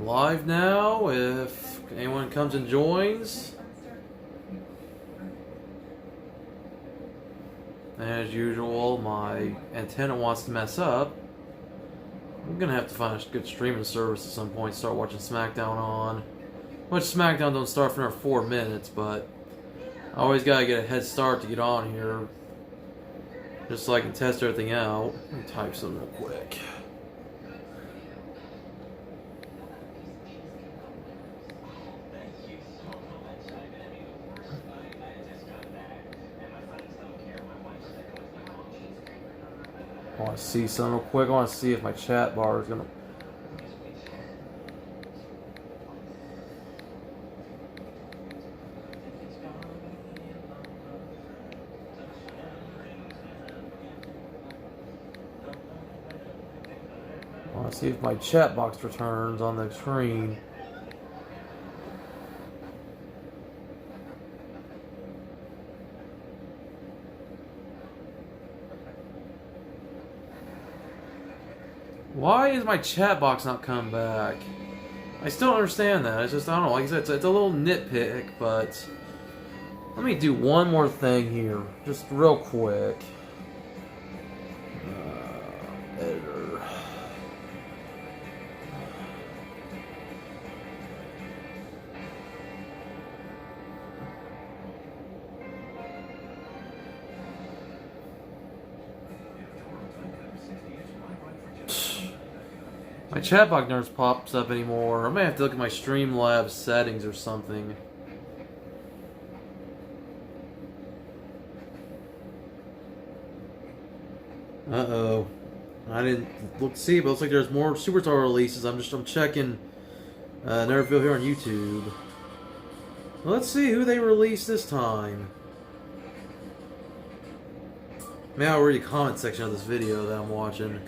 I'm live now. If anyone comes and joins. As usual, my antenna wants to mess up. I'm gonna have to find a good streaming service at some point. Start watching SmackDown on. Which SmackDown don't start for another 4 minutes, but I always gotta get a head start to get on here, just so I can test everything out. Let me type something real quick. I want to see something real quick. I want to see if my chat bar is gonna. I want to see if my chat box returns on the screen. Why is my chat box not coming back? I still don't understand that. It's just, I don't know, like I said, it's a little nitpick, but let me do one more thing here, just real quick. Editor. My chat box never pops up anymore. I may have to look at my Streamlabs settings or something. Uh-oh. I didn't look see, but it looks like there's more Superstar releases. I'm checking Neverville here on YouTube. Let's see who they released this time. Maybe I'll read the comment section of this video that I'm watching.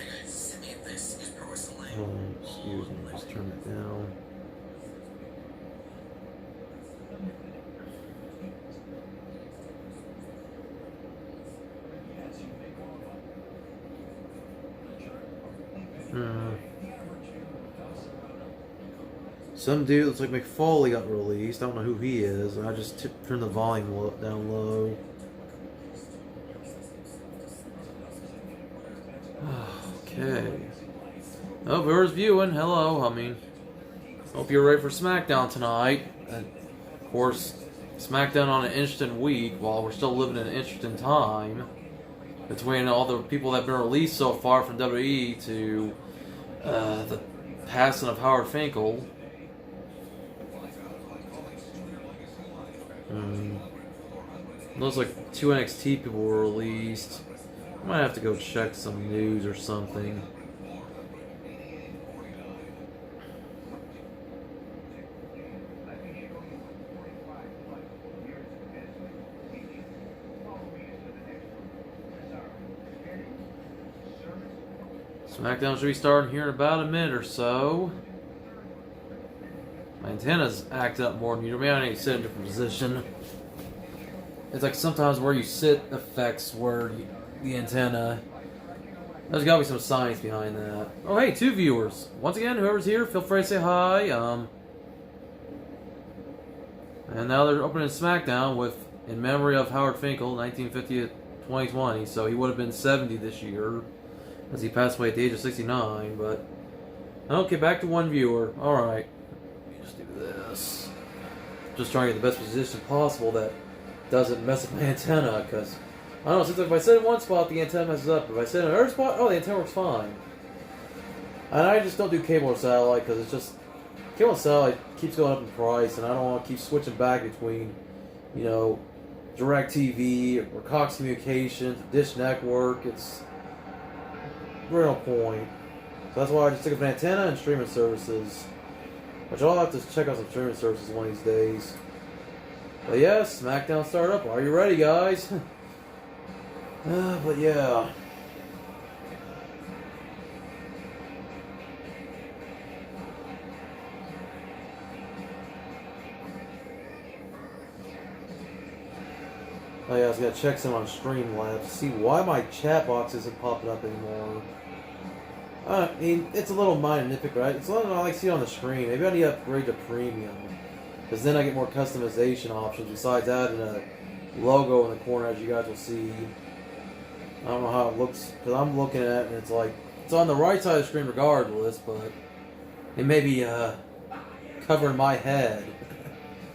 Oh, excuse me, just turn it down. Some dude looks like McFoley got released. I don't know who he is. I just turned the volume down low. Okay. Oh, whoever's viewing, hello. I mean, hope you're ready for SmackDown tonight. And of course, SmackDown on an interesting week while we're still living in an interesting time between all the people that have been released so far from WWE to the passing of Howard Finkel. Looks like 2 NXT people were released. I might have to go check some news or something. SmackDown should be starting here in about a minute or so. My antenna's acting up more than usual. Maybe I need to sit in a different position. It's like sometimes where you sit affects where the antenna. There's gotta be some science behind that. Oh hey, 2 viewers. Once again, whoever's here, feel free to say hi. And now they're opening SmackDown with in memory of Howard Finkel, 1950 to 2020. So he would have been 70 this year, as he passed away at the age of 69. But okay, back to 1 viewer. All right, let me just do this. Just trying to get the best position possible that doesn't mess up my antenna, because I don't know, since if I sit in one spot, the antenna messes up. If I sit in another spot, oh, the antenna works fine. And I just don't do cable or satellite, because it's just, cable and satellite keeps going up in price, and I don't want to keep switching back between, you know, DirecTV or Cox Communications, Dish Network. It's real point. So that's why I just took up an antenna and streaming services, which I'll have to check out some streaming services one of these days. But yeah, SmackDown start up. Are you ready, guys? But yeah. Oh yeah, I was gonna check some on Streamlabs to see why my chat box isn't popping up anymore. I mean, it's a little minor nitpick, right? It's not I like see it on the screen. Maybe I need to upgrade to premium, because then I get more customization options besides adding a logo in the corner, as you guys will see. I don't know how it looks, because I'm looking at it and it's like, it's on the right side of the screen regardless, but it may be covering my head.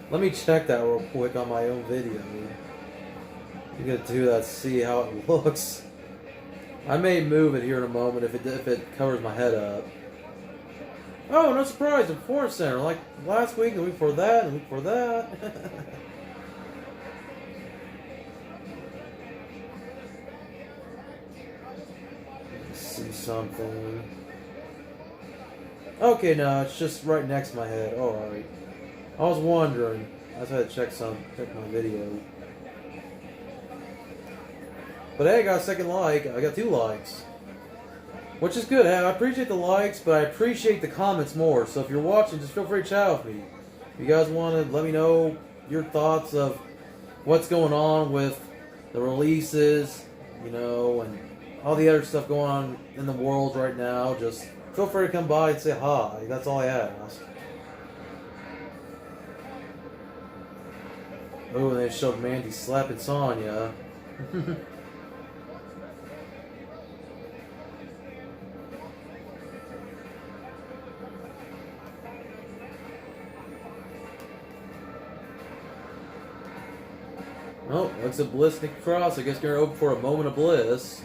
Let me check that real quick on my own video. You get to do that, see how it looks. I may move it here in a moment if it covers my head up. Oh, no surprise, the Performance Center, like last week, the week before that, and the week before that. Let's see something. Okay, no, it's just right next to my head. Alright. I was wondering. I just had to check my video. But hey, I got a second like. I got 2 likes. Which is good. Hey, I appreciate the likes, but I appreciate the comments more. So if you're watching, just feel free to chat with me. If you guys want to let me know your thoughts of what's going on with the releases, you know, and all the other stuff going on in the world right now, just feel free to come by and say hi. That's all I ask. Oh, and they showed Mandy slapping Sonya. Oh, looks at Bliss, Nikki Cross. I guess you're open for a moment of bliss.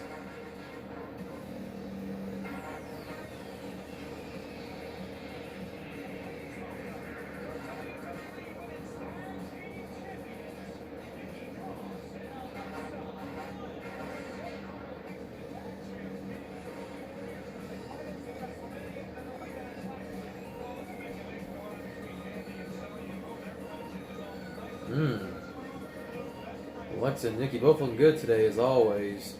Alexa and Nikki both looking good today, as always.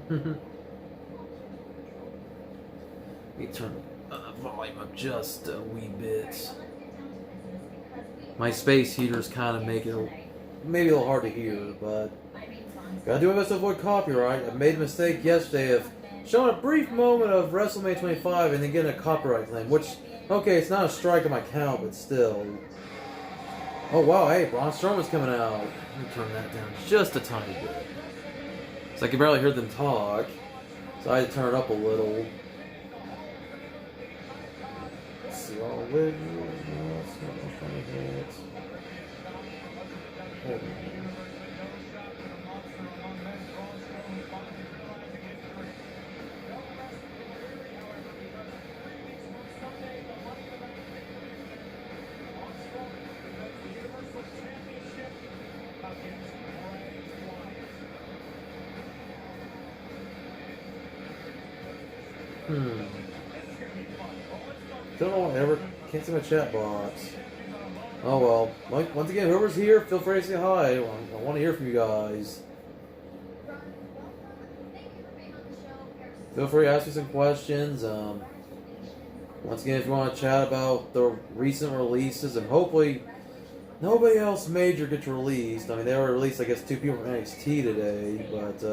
Let me turn the volume up just a wee bit. My space heater's kind of making it maybe a little hard to hear, but gotta do my best to avoid copyright. I made a mistake yesterday of showing a brief moment of WrestleMania 25 and then getting a copyright claim, which, okay, it's not a strike on my count, but still. Oh wow, hey, Braun Strowman's coming out. Let me turn that down just a tiny bit. So I can barely hear them talk, so I had to turn it up a little. Let's see, all with you. Hold on. Don't know whatever. Can't see my chat box. Oh well. Once again, whoever's here, feel free to say hi. I want to hear from you guys. Feel free to ask me some questions. Once again, if you want to chat about the recent releases, and hopefully nobody else major gets released. I mean, they already released, I guess, 2 people from NXT today, but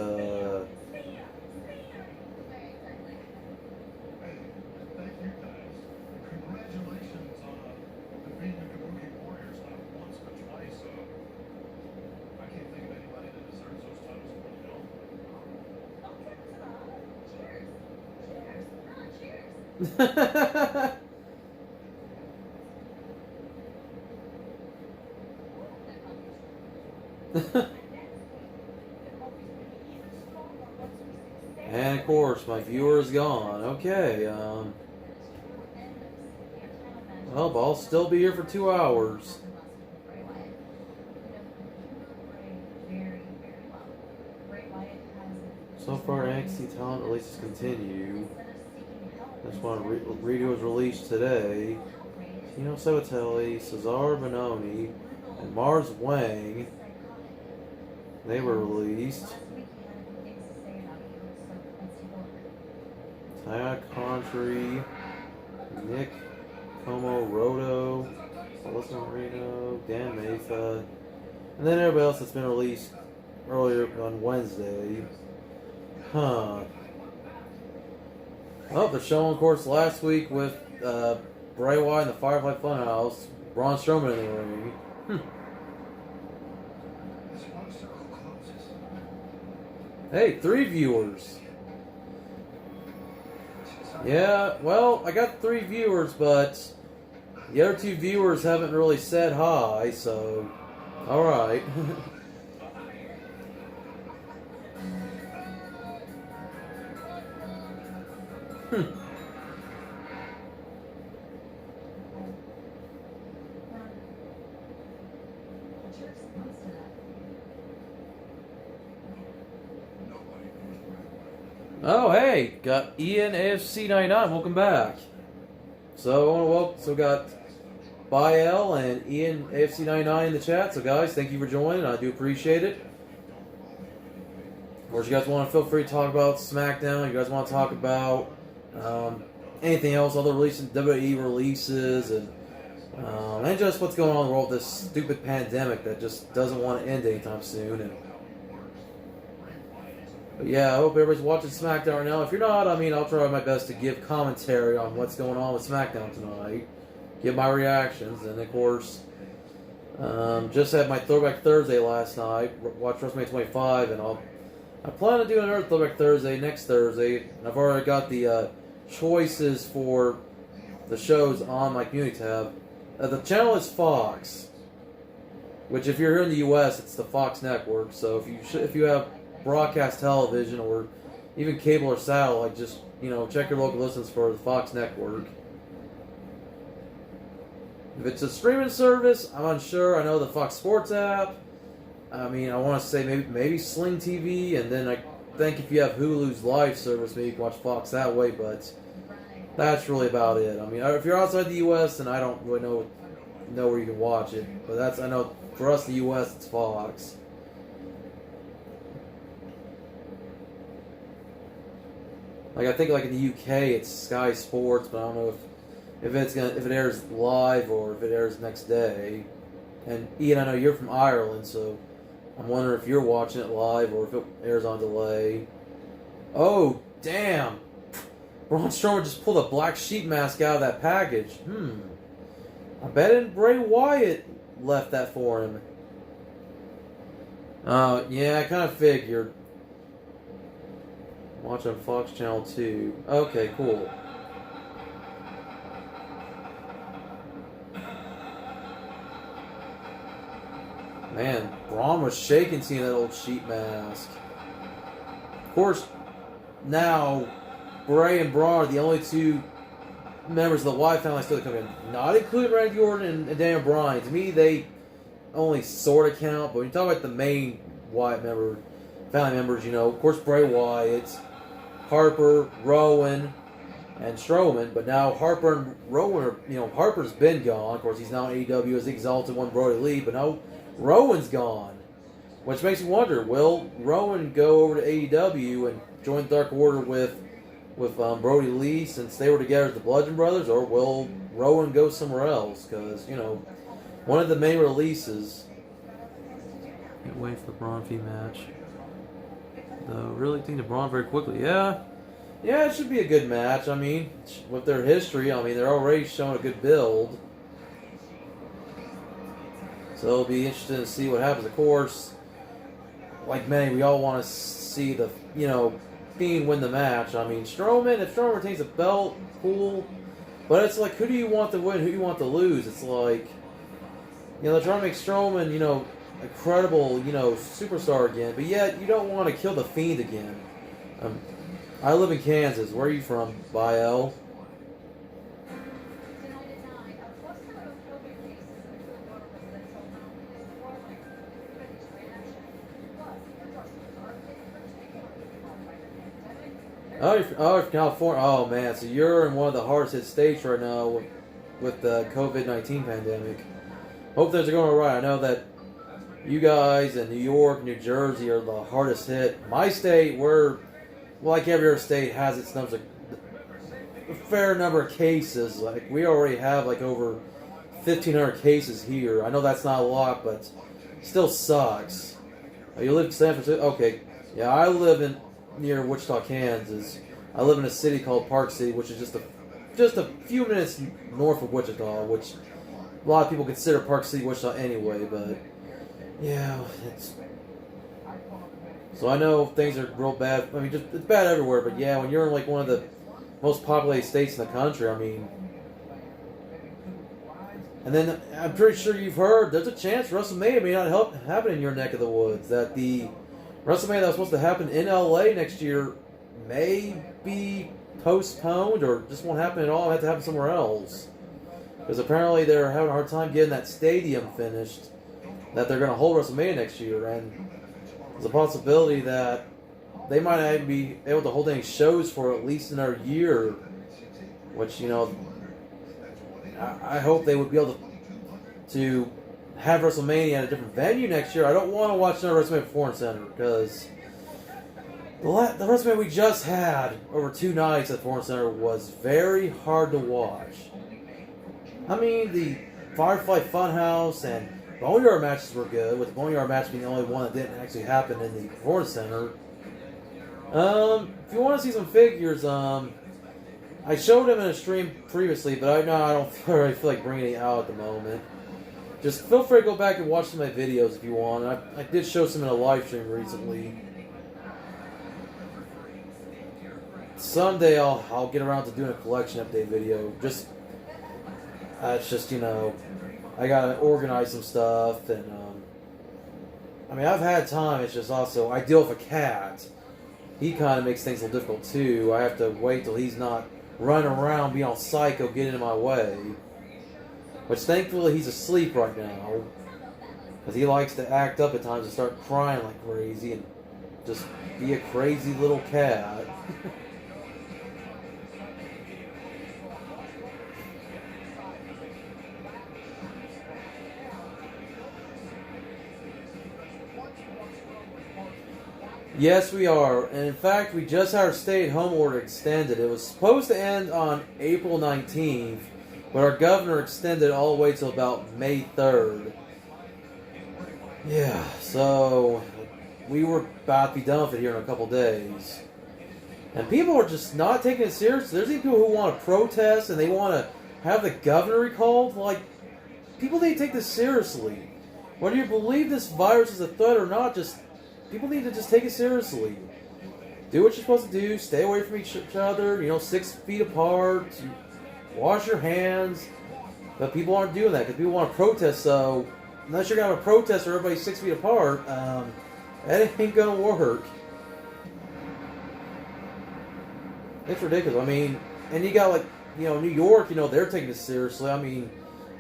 and of course, my viewer is gone. Okay, well, but I'll still be here for 2 hours. So far, NXT talent releases continue. This one, Rito was released today. Tino Sabatelli, Cesaro Bononi, and Mars Wang They were released. Taya Country, Nick Como Roto, Alyssa Marino, Dan Mesa, and then everybody else that's been released earlier on Wednesday. Huh. Oh, the show, of course, last week with Bray Wyatt and the Firefly Funhouse, Braun Strowman in the ring. Hey, 3 viewers. Yeah, well, I got 3 viewers, but the other 2 viewers haven't really said hi, so alright. Oh, hey, got Ian AFC 99. Welcome back. So, I want to got Bael and Ian AFC 99 in the chat. So, guys, thank you for joining. I do appreciate it. Of course, you guys want to feel free to talk about SmackDown. You guys want to talk about anything else, other releases, WWE releases, and just what's going on in the world with this stupid pandemic that just doesn't want to end anytime soon. But yeah, I hope everybody's watching SmackDown right now. If you're not, I mean, I'll try my best to give commentary on what's going on with SmackDown tonight, give my reactions, and of course, just had my Throwback Thursday last night, watched WrestleMania 25, and I plan on doing another Throwback Thursday next Thursday, and I've already got the choices for the shows on my community tab. The channel is Fox, which if you're here in the U.S., it's the Fox network, so if you have broadcast television or even cable or satellite, just check your local listings for the Fox network. If it's a streaming service, I'm unsure. I know the Fox Sports app. I mean, I want to say maybe Sling TV, and then I think if you have Hulu's live service, maybe you can watch Fox that way. But that's really about it. I mean, if you're outside the U.S., then I don't really know where you can watch it. But I know for us, the U.S., it's Fox. Like I think in the UK it's Sky Sports, but I don't know if it airs live or if it airs next day. And Ian, I know you're from Ireland, so I'm wondering if you're watching it live or if it airs on delay. Oh, damn! Braun Strowman just pulled a black sheep mask out of that package. I bet Bray Wyatt left that for him. Yeah, I kind of figured. Watch on Fox Channel 2. Okay, cool. Man, Braun was shaking seeing that old sheep mask. Of course, now Bray and Braun are the only 2 members of the Wyatt family still come in. Not including Randy Orton and Daniel Bryan. To me, they only sort of count, but when you talk about the main Wyatt family members, of course Bray Wyatt, Harper, Rowan, and Strowman, but now Harper and Rowan are, Harper's been gone. Of course, he's now in AEW as the Exalted One, Brody Lee, but now Rowan's gone. Which makes me wonder, will Rowan go over to AEW and join Dark Order with Brody Lee since they were together as the Bludgeon Brothers, or will Rowan go somewhere else? Because, one of the main releases. Can't wait for the Braun Fee match. Though, really think the Braun very quickly. Yeah, it should be a good match. I mean, with their history, they're already showing a good build. So it'll be interesting to see what happens. Of course, like many, we all want to see the, Fiend win the match. I mean, if Strowman retains the belt, cool. But it's like, who do you want to win? Who do you want to lose? It's like, they're trying to make Strowman, a credible, superstar again, but yet you don't want to kill the Fiend again. I live in Kansas. Where are you from, Bael? Oh, you're from California. Oh man, so you're in one of the hardest hit states right now with the COVID-19 pandemic. Hope things are going all right. I know that you guys in New York, New Jersey are the hardest hit. My state, like every other state, has its numbers, a fair number of cases. Like we already have like over 1,500 cases here. I know that's not a lot, but still sucks. You live in San Francisco? Okay. Yeah, I live near Wichita, Kansas. I live in a city called Park City, which is just a few minutes north of Wichita, which a lot of people consider Park City, Wichita anyway, but yeah, so I know things are real bad. I mean, it's bad everywhere, but yeah, when you're in like one of the most populated states in the country, I mean, and then I'm pretty sure you've heard there's a chance WrestleMania may not happen in your neck of the woods. That the WrestleMania that was supposed to happen in LA next year may be postponed or just won't happen at all. Have to happen somewhere else because apparently they're having a hard time getting that stadium finished that they're going to hold WrestleMania next year, and there's a possibility that they might not even be able to hold any shows for at least another year, which, you know, I hope they would be able to have WrestleMania at a different venue next year. I don't want to watch another WrestleMania at Foreign Center because the WrestleMania we just had over 2 nights at Foreign Center was very hard to watch. I mean, the Firefly Funhouse and Boneyard matches were good, with the Boneyard match being the only one that didn't actually happen in the Performance Center. If you want to see some figures, I showed them in a stream previously, but I don't really feel like bringing it out at the moment. Just feel free to go back and watch some of my videos if you want. I did show some in a live stream recently. Someday I'll get around to doing a collection update video. It's just, you know, I gotta organize some stuff, and I mean, I've had time. It's just also I deal with a cat. He kind of makes things a little difficult too. I have to wait till he's not running around being all psycho, getting in my way. Which thankfully he's asleep right now, because he likes to act up at times and start crying like crazy and just be a crazy little cat. Yes, we are. And in fact, we just had our stay-at-home order extended. It was supposed to end on April 19th, but our governor extended it all the way till about May 3rd. Yeah, so we were about to be done with it here in a couple days. And people are just not taking it seriously. There's even people who want to protest and they want to have the governor recalled. Like, people need to take this seriously. Whether you believe this virus is a threat or not, people need to just take it seriously. Do what you're supposed to do. Stay away from each other. 6 feet apart. Wash your hands. But people aren't doing that because people want to protest. So unless you're going to have a protest where everybody's 6 feet apart, that ain't going to work. It's ridiculous. I mean, and you got New York, they're taking this seriously. I mean,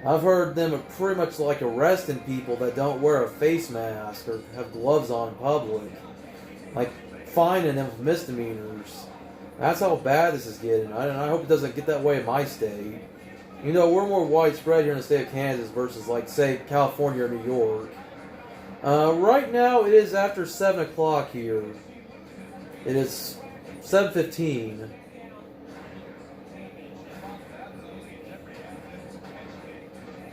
I've heard them pretty much like arresting people that don't wear a face mask or have gloves on in public. Like, fining them for misdemeanors. That's how bad this is getting. I hope it doesn't get that way in my state. We're more widespread here in the state of Kansas versus, say, California or New York. Right now, it is after 7 o'clock here. It is 7:15.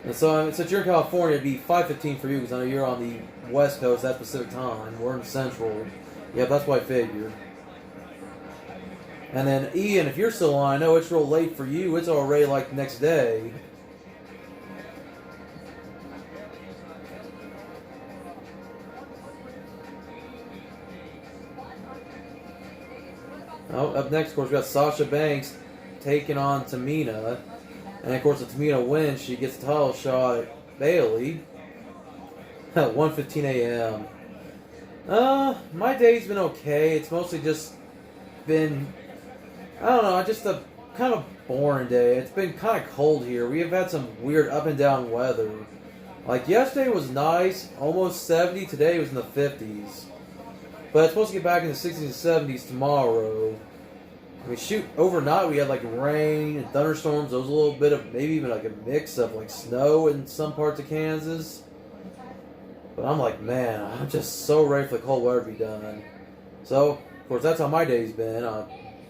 And so, since you're in California, it'd be 5:15 for you, because I know you're on the West Coast, that's Pacific time. We're in Central. Yeah, that's what I figured. And then, Ian, if you're still on, I know it's real late for you. It's already the next day. Oh, up next, of course, we got Sasha Banks taking on Tamina. And of course, if Tamina wins, she gets a title shot at Bayley at 1:15 a.m. My day's been okay. It's mostly just been, I don't know, just a kind of boring day. It's been kind of cold here. We have had some weird up and down weather. Yesterday was nice, almost 70. Today was in the 50s. But it's supposed to get back in the 60s and 70s tomorrow. I mean, shoot, overnight we had rain and thunderstorms. There was a little bit of, maybe even a mix of snow in some parts of Kansas. But I'm like, man, I'm just so ready for the cold weather to be done. So, of course, that's how my day's been.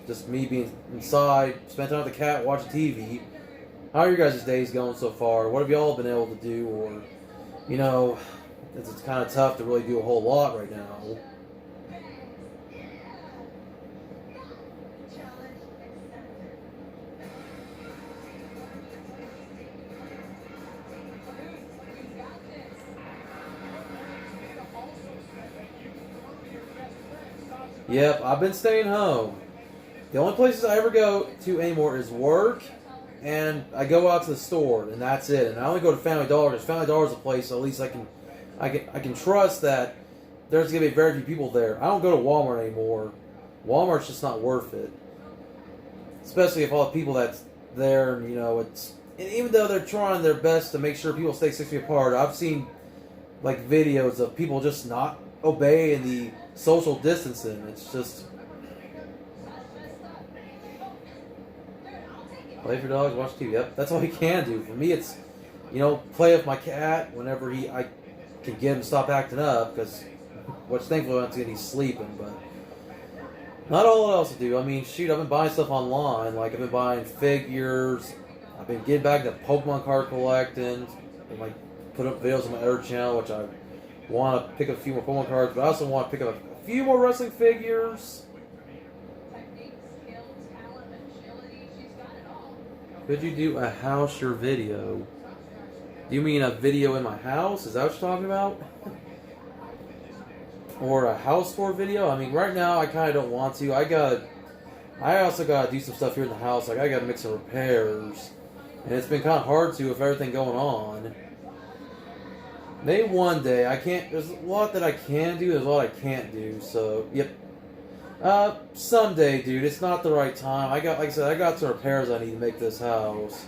Just me being inside, spending time with the cat, watching TV. How are your guys' days going so far? What have y'all been able to do? Or, you know, it's kind of tough to really do a whole lot right now. Yep, I've been staying home. The only places I ever go to anymore is work, and I go out to the store, and that's it. And I only go to Family Dollar because Family Dollar is a place at least I can trust that there's gonna be very few people there. I don't go to Walmart anymore. Walmart's just not worth it, especially if all the people that's there, and and even though they're trying their best to make sure people stay 6 feet apart, I've seen like videos of people just not obeying the social distancing. It's just play with your dogs, watch TV. Yep, that's all you can do. For me, it's play with my cat whenever I can get him to stop acting up, because which thankfully once again he's sleeping, but not all else to do. I mean, shoot, I've been buying stuff online. Like I've been buying figures. I've been getting back to Pokemon card collecting. And like put up videos on my other channel, which I want to pick up a few more Pokemon cards, but I also want to pick up a few more wrestling figures. Could you do a house your video? Do you mean a video in my house? Is that what you're talking about? Or a house tour video? I mean, right now I kind of don't want to. I also gotta do some stuff here in the house. Like I gotta make some repairs, and it's been kind of hard to with everything going on. Maybe one day I can't. There's a lot that I can do. There's a lot I can't do. So yep. Someday, dude. It's not the right time. Like I said, I got some repairs I need to make this house.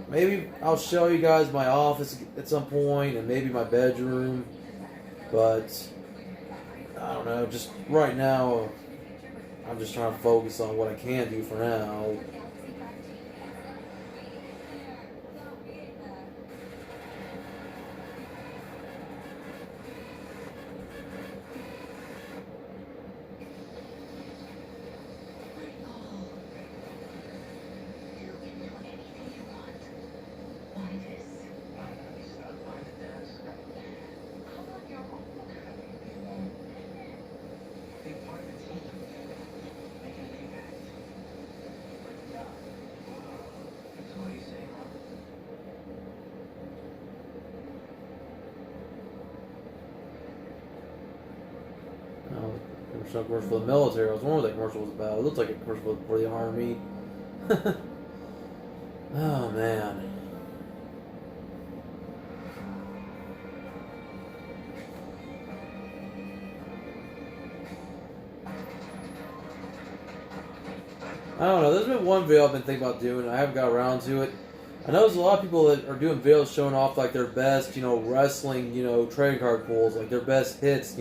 Maybe I'll show you guys my office at some point, and maybe my bedroom. But I don't know. Just right now, I'm just trying to focus on what I can do for now. Commercial for the military. I was wondering what that commercial was about. It looked like a commercial for the Army. Oh, man. I don't know. There's been one video I've been thinking about doing, and I haven't got around to it. I know there's a lot of people that are doing videos showing off like their best, wrestling, trading card pulls, like their best hits,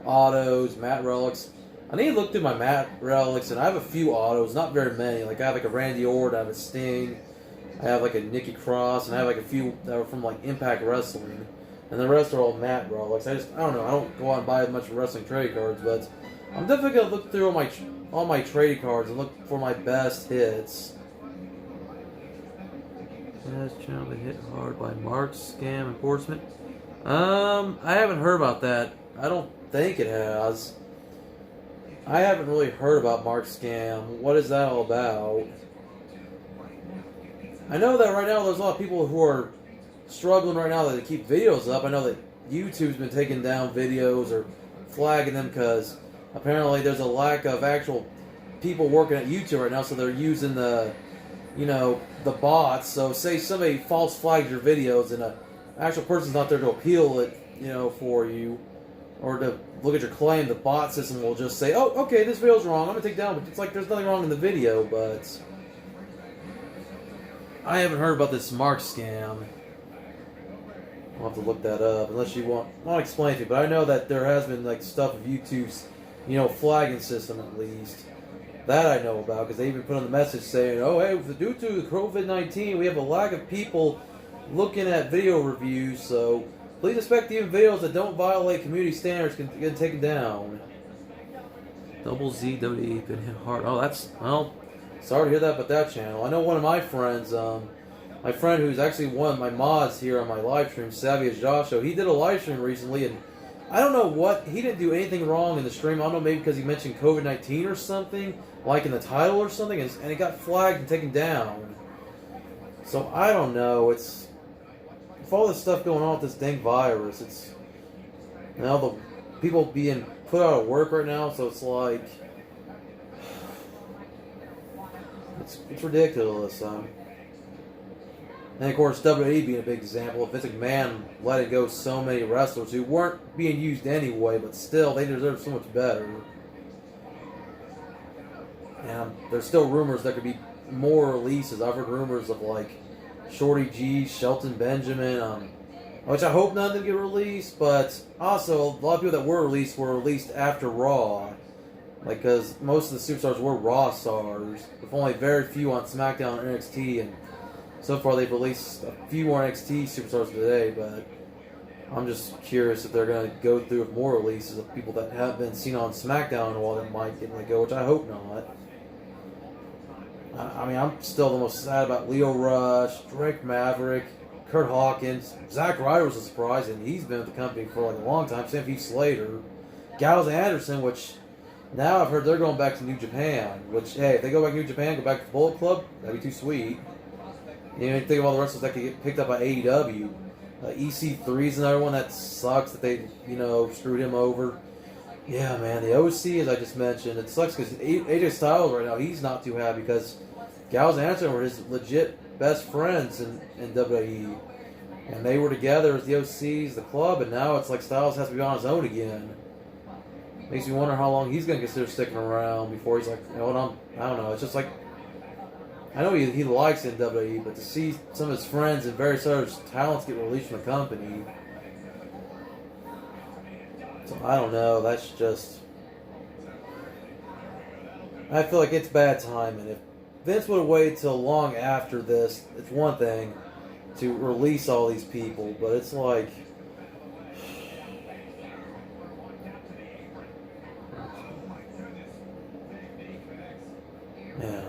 autos, Matt relics. I need to look through my Matt relics, and I have a few autos, not very many. Like I have like a Randy Orton, I have a Sting, I have like a Nikki Cross, and I have like a few that are from like Impact Wrestling, and the rest are all Matt relics. I don't know. I don't go out and buy much wrestling trading cards, but I'm definitely gonna look through all my trading cards and look for my best hits. Last channel to hit hard by Mark Scam Enforcement. I haven't heard about that. I don't think it has. I haven't really heard about Mark Scam. What is that all about? I know that right now there's a lot of people who are struggling right now to keep videos up. I know that YouTube's been taking down videos or flagging them because apparently there's a lack of actual people working at YouTube right now, so they're using the bots. So say somebody false flags your videos and an actual person's not there to appeal it, for you, or to look at your claim, the bot system will just say, oh, okay, this video's wrong, I'm going to take it down. But it's like there's nothing wrong in the video, but I haven't heard about this Mark Scam. I'll have to look that up, unless you want to explain it to you. But I know that there has been like stuff of YouTube's, flagging system at least. That I know about, because they even put on the message saying, oh, hey, due to COVID-19, we have a lack of people looking at video reviews, so please expect even videos that don't violate community standards can get taken down. Double Z WWE been hit hard. Oh, that's, well, sorry to hear that about that channel. I know one of my friends, my friend who's actually one of my mods here on my live stream, Savvy as Joshua, he did a live stream recently, and I don't know what, he didn't do anything wrong in the stream. I don't know, maybe because he mentioned COVID-19 or something, like in the title or something, and it got flagged and taken down. So I don't know, it's, with all this stuff going on with this dang virus, it's, now the people being put out of work right now, so it's like, it's ridiculous. And of course, WWE being a big example. Vince McMahon letting go so many wrestlers who weren't being used anyway, but still, they deserve so much better. And there's still rumors there could be more releases. I've heard rumors of like Shorty G, Shelton Benjamin, which I hope none of them get released, but also a lot of people that were released after Raw. Like, because most of the superstars were Raw stars, with only very few on SmackDown and NXT, and so far they've released a few more NXT superstars today, but I'm just curious if they're going to go through with more releases of people that have been seen on SmackDown while that might get let go, which I hope not. I mean, I'm still the most sad about Leo Rush, Drake Maverick, Kurt Hawkins. Zack Ryder was a surprise, and he's been with the company for like a long time. Same Heath Slater. Gallows and Anderson, which now I've heard they're going back to New Japan. Which, hey, if they go back to New Japan, go back to the Bullet Club, that'd be too sweet. You know, think of all the wrestlers that could get picked up by AEW. EC3 is another one that sucks that they, screwed him over. Yeah, man, the OC, as I just mentioned, it sucks because AJ Styles right now, he's not too happy because Gallows and Anderson were his legit best friends in WWE. And they were together as the OCs, the club, and now it's like Styles has to be on his own again. Makes me wonder how long he's going to consider sticking around before he's like, I don't know, it's just like, I know he likes in WWE, but to see some of his friends and various other talents get released from the company, so I don't know, that's just, I feel like it's bad timing. If Vince would have waited till long after this, it's one thing to release all these people, but it's like, man.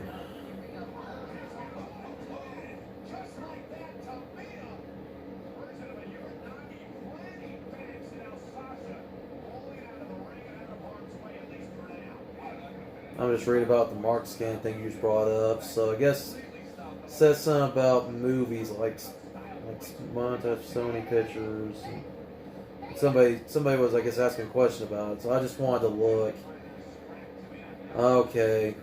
I'm just reading about the Mark scan thing you just brought up. So I guess it says something about movies like montage so many pictures. Somebody was, I guess, asking a question about it. So I just wanted to look. Okay.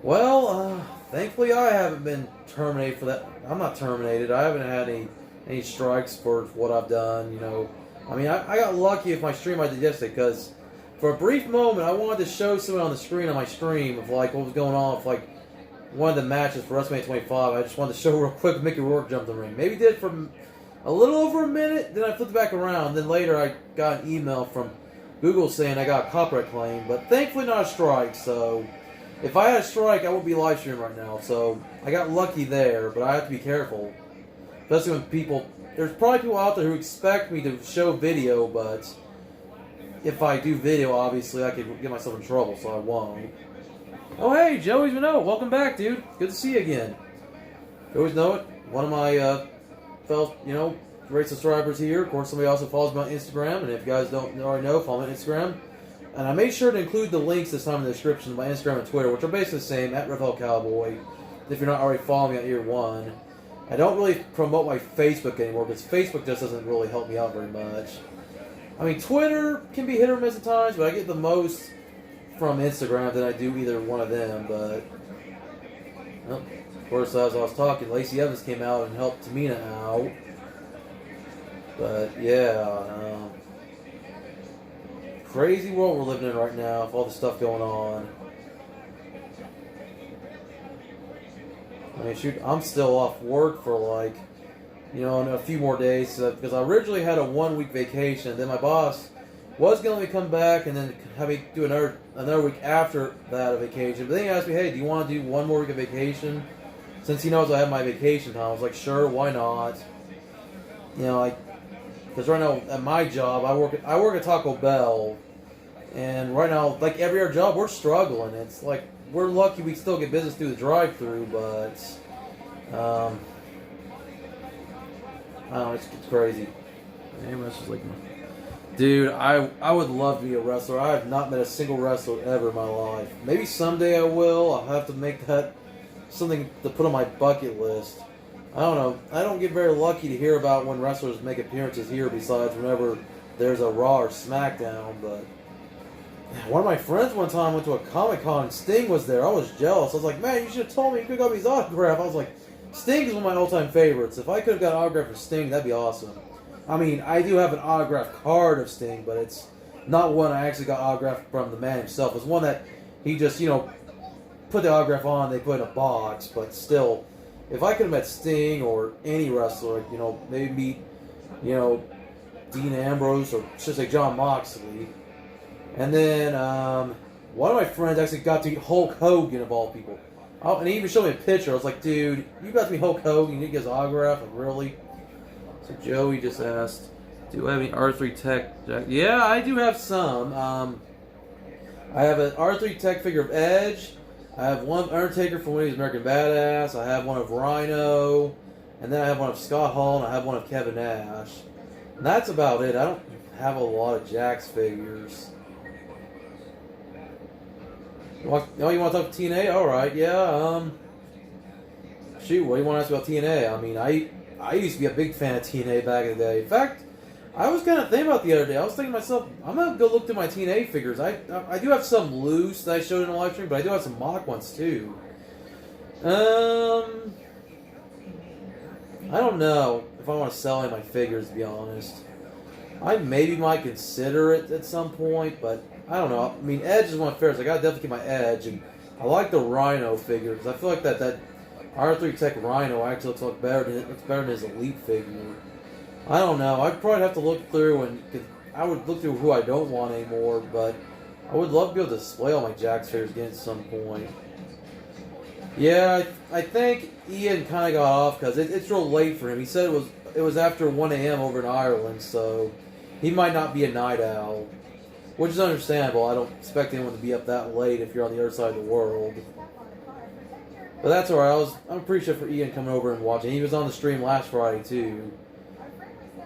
Well, thankfully I haven't been terminated for that. I'm not terminated. I haven't had any strikes for what I've done. I mean, I got lucky with my stream I did yesterday because for a brief moment, I wanted to show someone on the screen on my stream of like what was going on with like one of the matches for WrestleMania 25. I just wanted to show real quick Mickey Rourke jumped in the ring. Maybe did it for a little over a minute, then I flipped back around. Then later I got an email from Google saying I got a copyright claim, but thankfully not a strike. So if I had a strike, I would be live streaming right now. So I got lucky there, but I have to be careful, especially when there's probably people out there who expect me to show video, but if I do video, obviously, I could get myself in trouble, so I won't. Oh, hey, Joey's Minot. Welcome back, dude. Good to see you again. You always know it. One of my fellow, great subscribers here. Of course, somebody also follows me on Instagram, and if you guys don't already know, follow me on Instagram. And I made sure to include the links this time in the description of my Instagram and Twitter, which are basically the same, @RefLCowboy, if you're not already following me on either one. I don't really promote my Facebook anymore, because Facebook just doesn't really help me out very much. I mean, Twitter can be hit or miss at times, but I get the most from Instagram than I do either one of them. But, well, of course, as I was talking, Lacey Evans came out and helped Tamina out. But, yeah, crazy world we're living in right now with all the stuff going on. I mean, shoot, I'm still off work for like, in a few more days, because I originally had a 1 week vacation, and then my boss was going to let me come back and then have me do another week after that of vacation. But then he asked me, hey, do you want to do one more week of vacation since he knows I have my vacation time, I was like, sure, why not? You know, like, because right now at my job, I work at Taco Bell, and right now, like every other job, we're struggling. It's like we're lucky we still get business through the drive-through, but I don't know, it's crazy. Dude, I would love to be a wrestler. I have not met a single wrestler ever in my life. Maybe someday I will. I'll have to make that something to put on my bucket list. I don't know. I don't get very lucky to hear about when wrestlers make appearances here besides whenever there's a Raw or SmackDown, but one of my friends one time went to a Comic-Con and Sting was there. I was jealous. I was like, man, you should have told me you could have got me his autograph. I was like, Sting is one of my all-time favorites. If I could have got an autograph for Sting, that'd be awesome. I mean, I do have an autograph card of Sting, but it's not one I actually got autographed from the man himself. It's one that he just, put the autograph on, they put in a box, but still, if I could have met Sting or any wrestler, maybe meet, Dean Ambrose or just like John Moxley. And then one of my friends actually got to meet Hulk Hogan of all people. And he even showed me a picture. I was like, dude, you got to meet Hulk Hogan, you didn't get his autograph? Like, really? So Joey just asked, do I have any R3 Tech? Yeah, I do have some. I have an R3 Tech figure of Edge. I have one Undertaker from when he was American Badass. I have one of Rhino. And then I have one of Scott Hall, and I have one of Kevin Nash. And that's about it. I don't have a lot of Jax figures. You want to talk to TNA? Alright, yeah. Shoot, what do you want to ask about TNA? I mean, I used to be a big fan of TNA back in the day. In fact, I was kind of thinking about the other day. I was thinking to myself, I'm going to go look through my TNA figures. I do have some loose that I showed in a live stream, but I do have some mock ones too. I don't know if I want to sell any of my figures, to be honest. I maybe might consider it at some point, but I don't know. I mean, Edge is one of my favorites. I got to definitely keep my Edge, and I like the Rhino figure because I feel like that R3 Tech Rhino actually looks better than his Elite figure. I don't know. I'd probably have to look through, and I would look through who I don't want anymore, but I would love to be able to display all my Jax figures again at some point. Yeah, I think Ian kind of got off because it's real late for him. He said it was after 1 a.m. over in Ireland, so he might not be a night owl, which is understandable. I don't expect anyone to be up that late if you're on the other side of the world. But that's alright. I'm appreciative for Ian coming over and watching. He was on the stream last Friday too.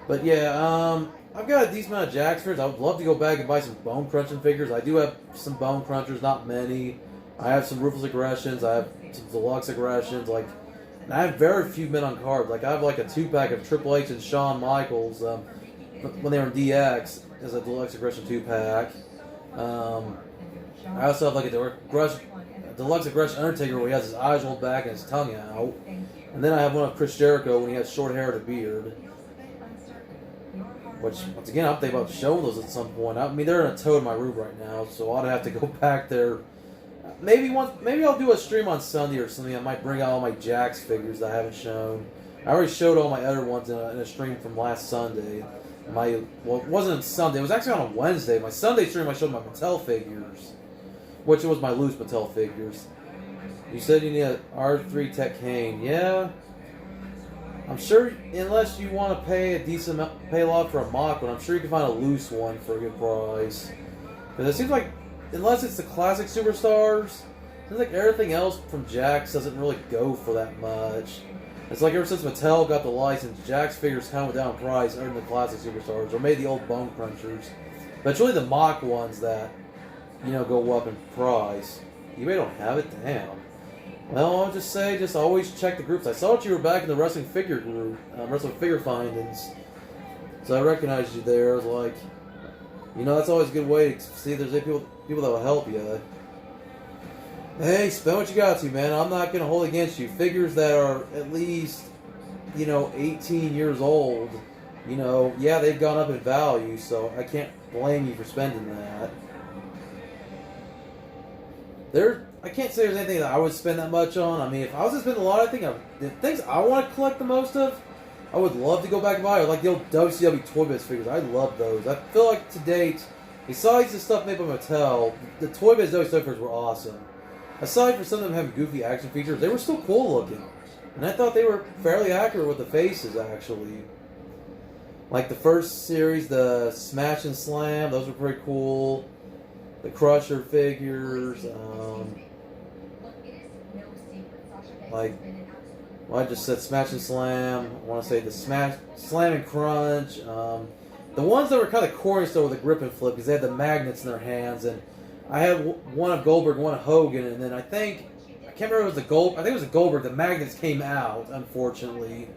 But yeah, I've got a decent amount of Jax figures. I would love to go back and buy some Bone Crunching figures. I do have some Bone Crunchers, not many. I have some Ruthless Aggressions. I have some Deluxe Aggressions. And I have very few men on cards. I have a 2-pack of Triple H and Shawn Michaels when they were in DX as a Deluxe Aggression 2-pack. I also have a Deluxe Aggression Undertaker where he has his eyes rolled back and his tongue out. And then I have one of Chris Jericho when he has short hair and a beard. Which, once again, I'm thinking about showing those at some point. I mean, they're in a tote in my room right now, so I'd have to go back there. Maybe I'll do a stream on Sunday or something. I might bring out all my Jax figures that I haven't shown. I already showed all my other ones in a stream from last Sunday. It wasn't Sunday. It was actually on a Wednesday. My Sunday stream, I showed my Mattel figures, which was my loose Mattel figures. You said you need an R3 Tech Kane. Yeah. I'm sure, unless you want to pay a lot for a mock one, I'm sure you can find a loose one for a good price. Because it seems like, unless it's the classic superstars, it seems like everything else from Jax doesn't really go for that much. It's like ever since Mattel got the license, Jax figures kind of went down in price other than the classic superstars, or maybe the old Bone Crunchers. But it's really the mock ones that, go up in price. eBay don't have it? Damn. Well, I'll just say, always check the groups. I saw that you were back in the wrestling figure group, wrestling figure findings. So I recognized you there. I was like, that's always a good way to see if there's any people that will help you. Hey, spend what you got to, man. I'm not going to hold against you. Figures that are at least, 18 years old, yeah, they've gone up in value, so I can't blame you for spending that. I can't say there's anything that I would spend that much on. I mean, if I was to spend a lot, I think the things I want to collect the most of, I would love to go back and buy, like the old WCW Toy Biz figures. I love those. I feel like to date, besides the stuff made by Mattel, the Toy Biz WCW figures were awesome. Aside from some of them having goofy action features, they were still cool looking. And I thought they were fairly accurate with the faces, actually. Like the first series, the Smash and Slam, those were pretty cool. The Crusher figures, like, well, I just said Smash and Slam. I want to say the Slam and Crunch. The ones that were kind of corny still with the grip and flip because they had the magnets in their hands. And I had one of Goldberg, one of Hogan, and then I can't remember if it was I think it was a Goldberg. The magnets came out, unfortunately.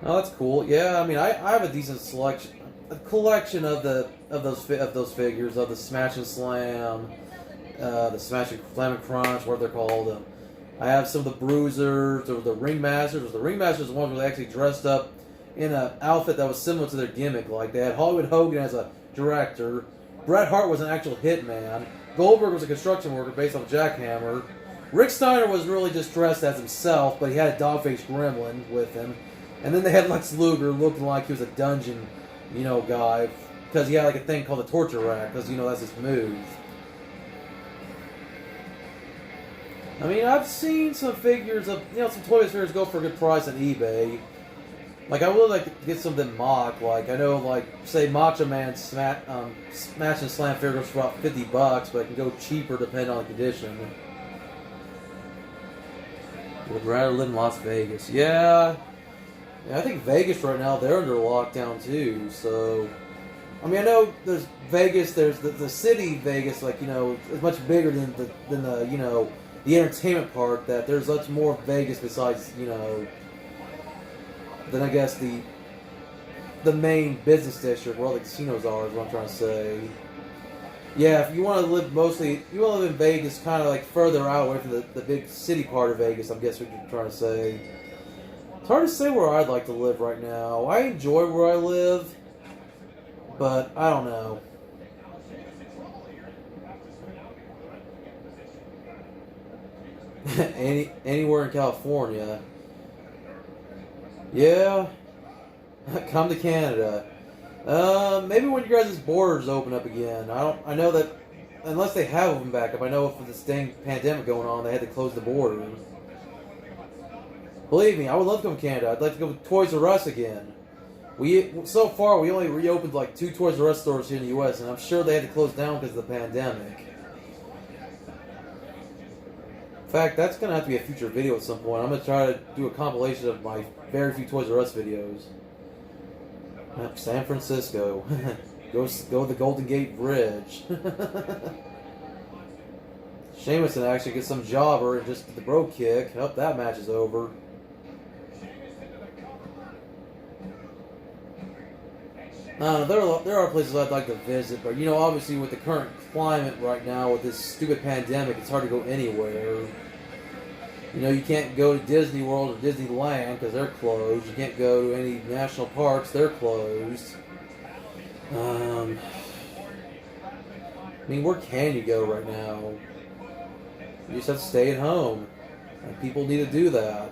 Oh, that's cool. Yeah, I mean, I have a decent collection of those figures of the Smash and Slam, the Smash and Slam and Crunch, what they're called. I have some of the Bruisers or the Ringmasters. The Ringmasters are the ones where they actually dressed up in an outfit that was similar to their gimmick. Like they had Hollywood Hogan as a director. Bret Hart was an actual hitman. Goldberg was a construction worker based on Jackhammer. Rick Steiner was really just dressed as himself, but he had a dog-faced gremlin with him. And then they had Lex Luger looking like he was a dungeon, guy, because he had like a thing called the torture rack, because that's his move. I mean, I've seen some figures of, some Toy Biz figures go for a good price on eBay. Like, I would like to get something mock. Like, I know, like, say Macho Man Smash and Slam figures for about $50, but it can go cheaper depending on the condition. Would rather live in Las Vegas. Yeah, I think Vegas right now, they're under lockdown too, so... I mean, I know there's Vegas, there's the city Vegas, like, is much bigger than the the entertainment part, that there's much more Vegas besides, than I guess the main business district where all the casinos are, is what I'm trying to say. Yeah, if you want to live you want to live in Vegas, kind of like further out away from the big city part of Vegas, I guess what you're trying to say. It's hard to say where I'd like to live right now. I enjoy where I live, but I don't know. Anywhere in California. Yeah. Come to Canada. Maybe when you guys' borders open up again. I know that unless they have them back up, I know with this dang pandemic going on, they had to close the border. Believe me, I would love to come to Canada. I'd like to go to Toys R Us again. So far, we only reopened like 2 Toys R Us stores here in the U.S., and I'm sure they had to close down because of the pandemic. In fact, that's going to have to be a future video at some point. I'm going to try to do a compilation of my very few Toys R Us videos. San Francisco. Go to the Golden Gate Bridge. Sheamus actually gets some jobber and just the bro kick. Hope that match is over. There are places I'd like to visit, but obviously with the current climate right now, with this stupid pandemic, it's hard to go anywhere. You can't go to Disney World or Disneyland because they're closed. You can't go to any national parks, they're closed. I mean, where can you go right now? You just have to stay at home. And people need to do that.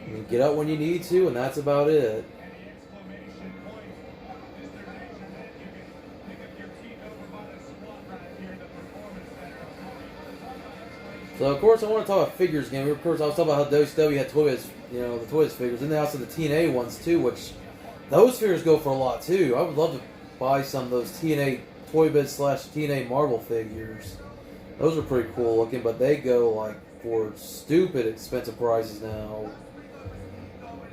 I mean, get out when you need to, and that's about it. So, of course, I want to talk about figures again. Of course, I was talking about how WCW had Toys, the Toys figures. And they also the TNA ones, too, which those figures go for a lot, too. I would love to buy some of those TNA Toy Biz / TNA Marvel figures. Those are pretty cool looking, but they go, like, for stupid expensive prices now.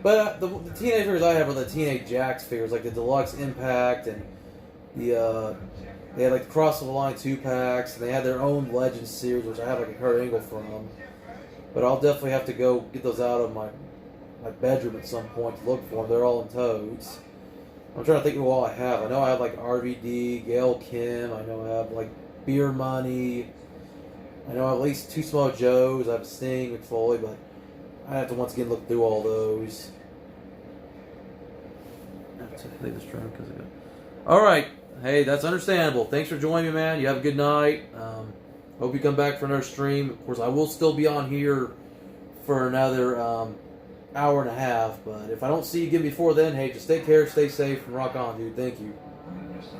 But the TNA figures I have are the TNA Jax figures, like the Deluxe Impact and they had like the Cross of the Line 2-packs, and they had their own Legends series, which I have like a Kurt Angle from. But I'll definitely have to go get those out of my bedroom at some point to look for them. They're all in totes. I'm trying to think of who all I have. I know I have like RVD, Gail Kim. I know I have like Beer Money. I know I have at least 2 Small Joes. I have Sting, McFoley, but I have to once again look through all those. I have to leave this room because of it. All right. Hey, that's understandable. Thanks for joining me, man. You have a good night. Hope you come back for another stream. Of course, I will still be on here for another hour and a half. But if I don't see you again before then, hey, just take care, stay safe, and rock on, dude. Thank you.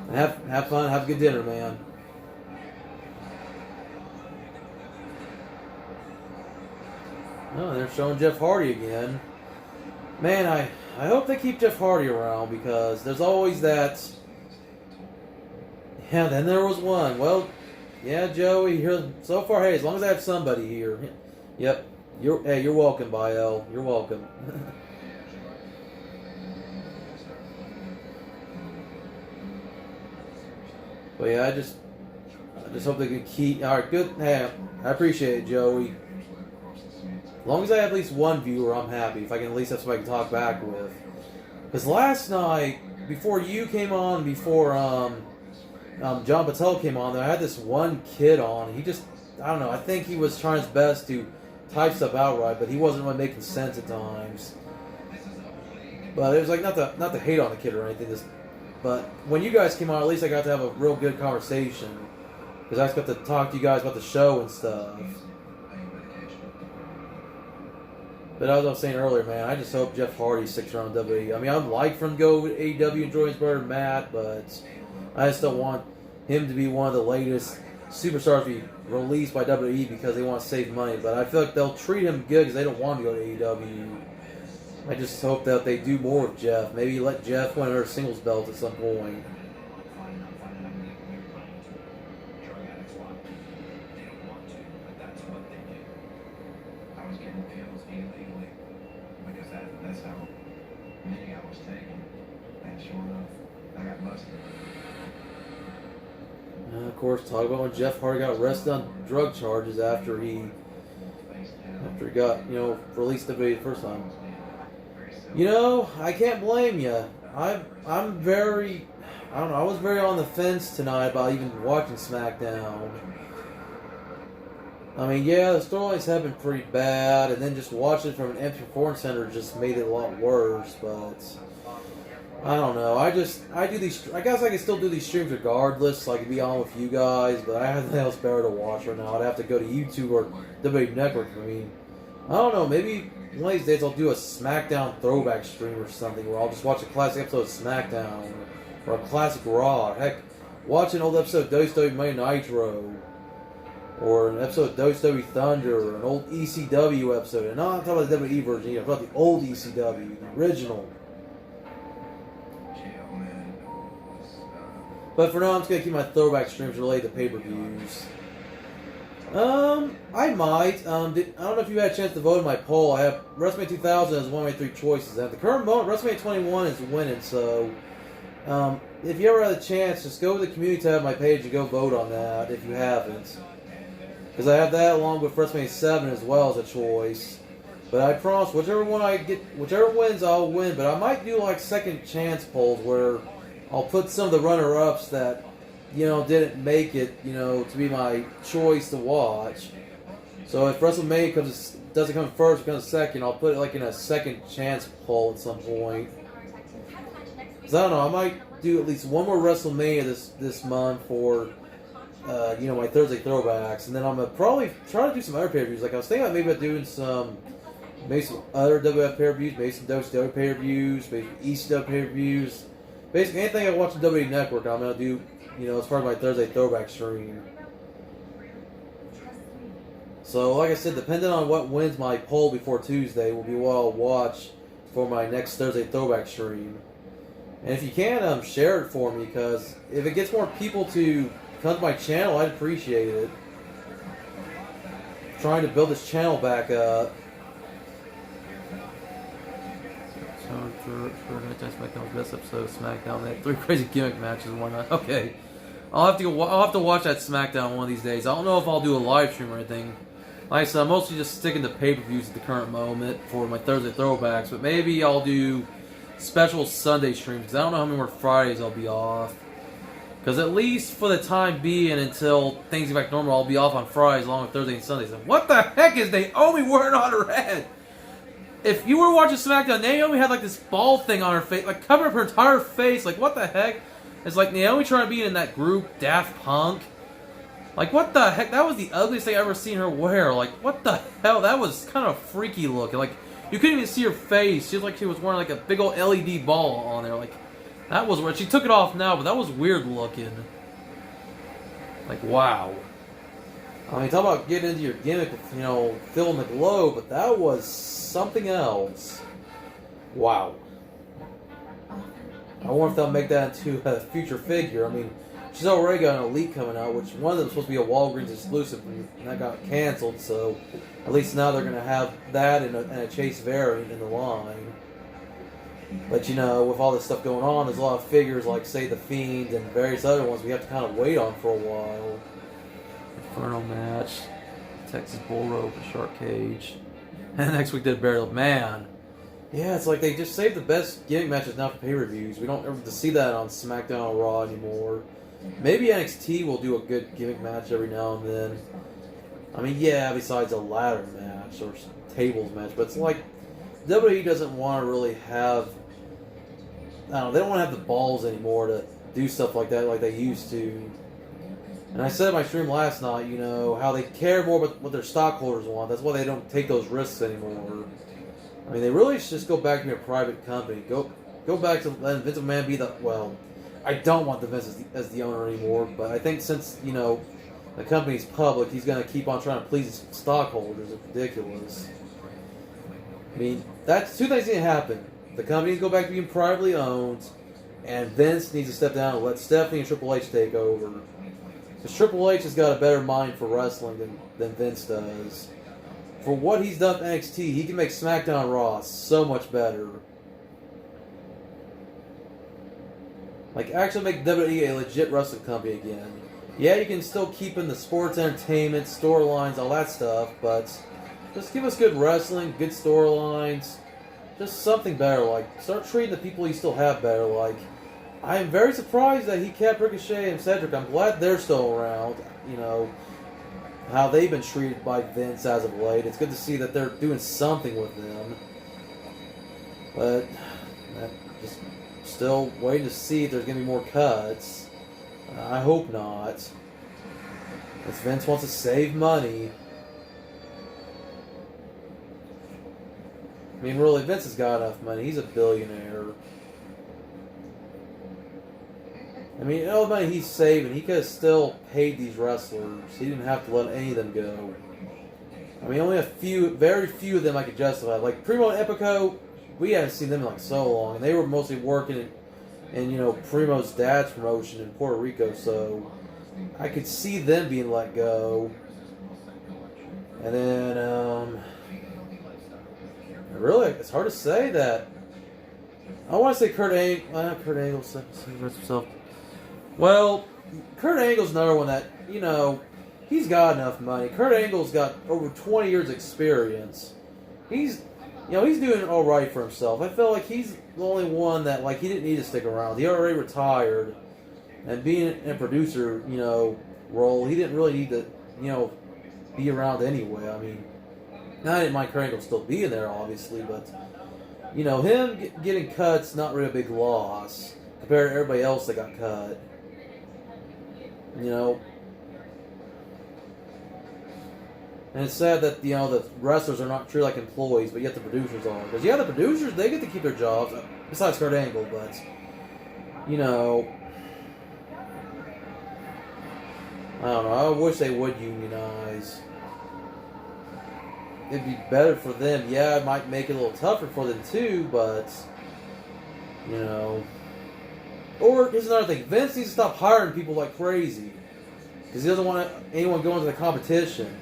And have fun. Have a good dinner, man. Oh, they're showing Jeff Hardy again. Man, I hope they keep Jeff Hardy around because there's always that. Yeah, then there was one. Well, yeah, Joey. Here so far, hey, as long as I have somebody here. Yep. You're welcome, Bael. You're welcome. But yeah, I just hope they can keep. All right, good. Hey, I appreciate it, Joey. As long as I have at least one viewer, I'm happy. If I can at least have somebody to talk back with. Because last night, before you came on, before John Patel came on, I had this one kid on. He just, I don't know. I think he was trying his best to type stuff out right, but he wasn't really making sense at times. But it was like not to hate on the kid or anything. But when you guys came on, at least I got to have a real good conversation because I just got to talk to you guys about the show and stuff. But as I was saying earlier, man, I just hope Jeff Hardy sticks around WWE. I mean, I'd like for him to go to AEW and join his brother Matt, but I just don't want him to be one of the latest superstars to be released by WWE because they want to save money. But I feel like they'll treat him good because they don't want him to go to AEW. I just hope that they do more with Jeff. Maybe let Jeff win her singles belt at some point. Of course, talk about when Jeff Hardy got arrested on drug charges after he got, released WWE the first time. I can't blame you. I'm very, I don't know, I was very on the fence tonight about even watching SmackDown. I mean, yeah, the storylines have been pretty bad, and then just watching it from an empty performance center just made it a lot worse, but I don't know. I guess I can still do these streams regardless, so I can be on with you guys, but I have nothing else better to watch right now. I'd have to go to YouTube or WWE Network. I mean, I don't know, maybe one of these days I'll do a SmackDown throwback stream or something where I'll just watch a classic episode of SmackDown or a classic Raw. Heck, watch an old episode of WWE Monday Nitro or an episode of WWE Thunder or an old ECW episode. And I'm not talking about the WWE version, I'm talking about the old ECW, the original. But for now, I'm just going to keep my throwback streams related to pay-per-views. I might. I don't know if you had a chance to vote in my poll. I have WrestleMania 2000 as one of my three choices. At the current moment, WrestleMania 21 is winning, so if you ever had a chance, just go to the community tab of my page and go vote on that if you haven't. Because I have that along with WrestleMania 7 as well as a choice. But I promise, whichever wins, I'll win. But I might do like second chance polls where I'll put some of the runner-ups that didn't make it, to be my choice to watch. So if WrestleMania doesn't come first, comes second, I'll put it like in a second chance poll at some point. Cause I don't know, I might do at least one more WrestleMania this month for, my Thursday throwbacks, and then I'm gonna probably try to do some other pay-per-views. Like I was thinking about maybe doing some other WWF pay-per-views, maybe some WCW pay-per-views, maybe ECW pay-per-views. Basically anything I watch on WWE Network, I'm gonna do. As part of my Thursday throwback stream. So, like I said, depending on what wins my poll before Tuesday will be what I'll watch for my next Thursday throwback stream. And if you can, share it for me, because if it gets more people to come to my channel, I'd appreciate it. I'm trying to build this channel back up. Friday Night SmackDown's best episode of SmackDown. They had 3 crazy gimmick matches and whatnot. Okay. I'll have to watch that SmackDown one of these days. I don't know if I'll do a live stream or anything. Like I said, I'm mostly just sticking to pay-per-views at the current moment for my Thursday throwbacks, but maybe I'll do special Sunday streams, because I don't know how many more Fridays I'll be off. Because at least for the time being, until things get back to normal, I'll be off on Fridays along with Thursday and Sundays. And what the heck is Naomi wearing on her head? If you were watching SmackDown, Naomi had like this bald thing on her face, like covering up her entire face. Like, what the heck? It's like Naomi trying to be in that group, Daft Punk. Like, what the heck? That was the ugliest thing I've ever seen her wear. Like, what the hell? That was kind of freaky looking. Like, you couldn't even see her face. She was like she was wearing like a big old LED ball on there. Like, that was weird. She took it off now, but that was weird looking. Like, wow. I mean, talk about getting into your gimmick, filling the globe, but that was something else. Wow. I wonder if they'll make that into a future figure. I mean, she's already got an Elite coming out, which one of them was supposed to be a Walgreens exclusive, and that got canceled, so at least now they're going to have that and a Chase variant in the line. But, with all this stuff going on, there's a lot of figures like, say, The Fiend and various other ones we have to kind of wait on for a while. Inferno match, Texas Bull Rope, a Shark Cage. And next week did Burial. Man. Yeah, it's like they just saved the best gimmick matches now for pay-per-views. We don't ever see that on SmackDown or Raw anymore. Maybe NXT will do a good gimmick match every now and then. I mean, yeah, besides a ladder match or tables match. But it's like WWE doesn't want to really have... I don't know, they don't want to have the balls anymore to do stuff like that like they used to. And I said in my stream last night, how they care more about what their stockholders want. That's why they don't take those risks anymore. I mean, they really should just go back to being a private company. Go back to letting Vince McMahon be the... Well, I don't want the Vince as the owner anymore, but I think since, the company's public, he's going to keep on trying to please his stockholders. It's ridiculous. I mean, that's two things need to happen. The company needs to go back to being privately owned, and Vince needs to step down and let Stephanie and Triple H take over. Because Triple H has got a better mind for wrestling than Vince does. For what he's done at NXT, he can make SmackDown and Raw so much better. Like, actually make WWE a legit wrestling company again. Yeah, you can still keep in the sports entertainment, storylines, all that stuff, but just give us good wrestling, good storylines, just something better. Like, start treating the people you still have better. Like, I am very surprised that he kept Ricochet and Cedric. I'm glad they're still around. How they've been treated by Vince as of late. It's good to see that they're doing something with them. But just still waiting to see if there's going to be more cuts. I hope not. Because Vince wants to save money. I mean, really, Vince has got enough money. He's a billionaire. I mean, all the money he's saving, he could have still paid these wrestlers. He didn't have to let any of them go. I mean, only very few of them I could justify. Like Primo and Epico, we haven't seen them in like so long, and they were mostly working in Primo's dad's promotion in Puerto Rico, so I could see them being let go. And then, really, it's hard to say that. I want to say Kurt Angle says himself. Well, Kurt Angle's another one that, he's got enough money. Kurt Angle's got over 20 years experience. He's doing all right for himself. I feel like he's the only one that, he didn't need to stick around. He already retired. And being in a producer, role, he didn't really need to, be around anyway. I mean, I didn't mind Kurt Angle still being there, obviously, but, him getting cut's not really a big loss compared to everybody else that got cut. And it's sad that, the wrestlers are not treated like employees, but yet the producers are. Because, the producers, they get to keep their jobs, besides Kurt Angle, but, I don't know, I wish they would unionize. It'd be better for them. Yeah, it might make it a little tougher for them, too, but, Or, here's another thing, Vince needs to stop hiring people like crazy. Because he doesn't want anyone going to the competition.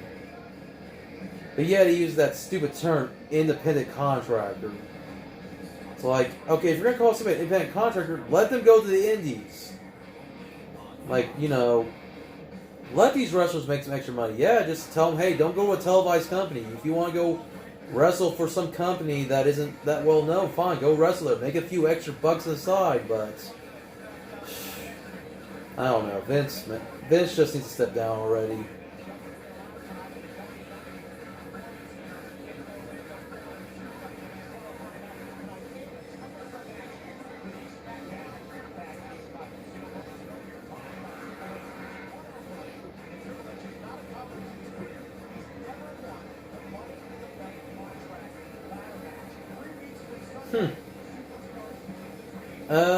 But yet he uses that stupid term, independent contractor. It's like, okay, if you're going to call somebody an independent contractor, let them go to the indies. Like, let these wrestlers make some extra money. Yeah, just tell them, hey, don't go to a televised company. If you want to go wrestle for some company that isn't that well known, fine, go wrestle there. Make a few extra bucks on the side, but I don't know. Vince just needs to step down already.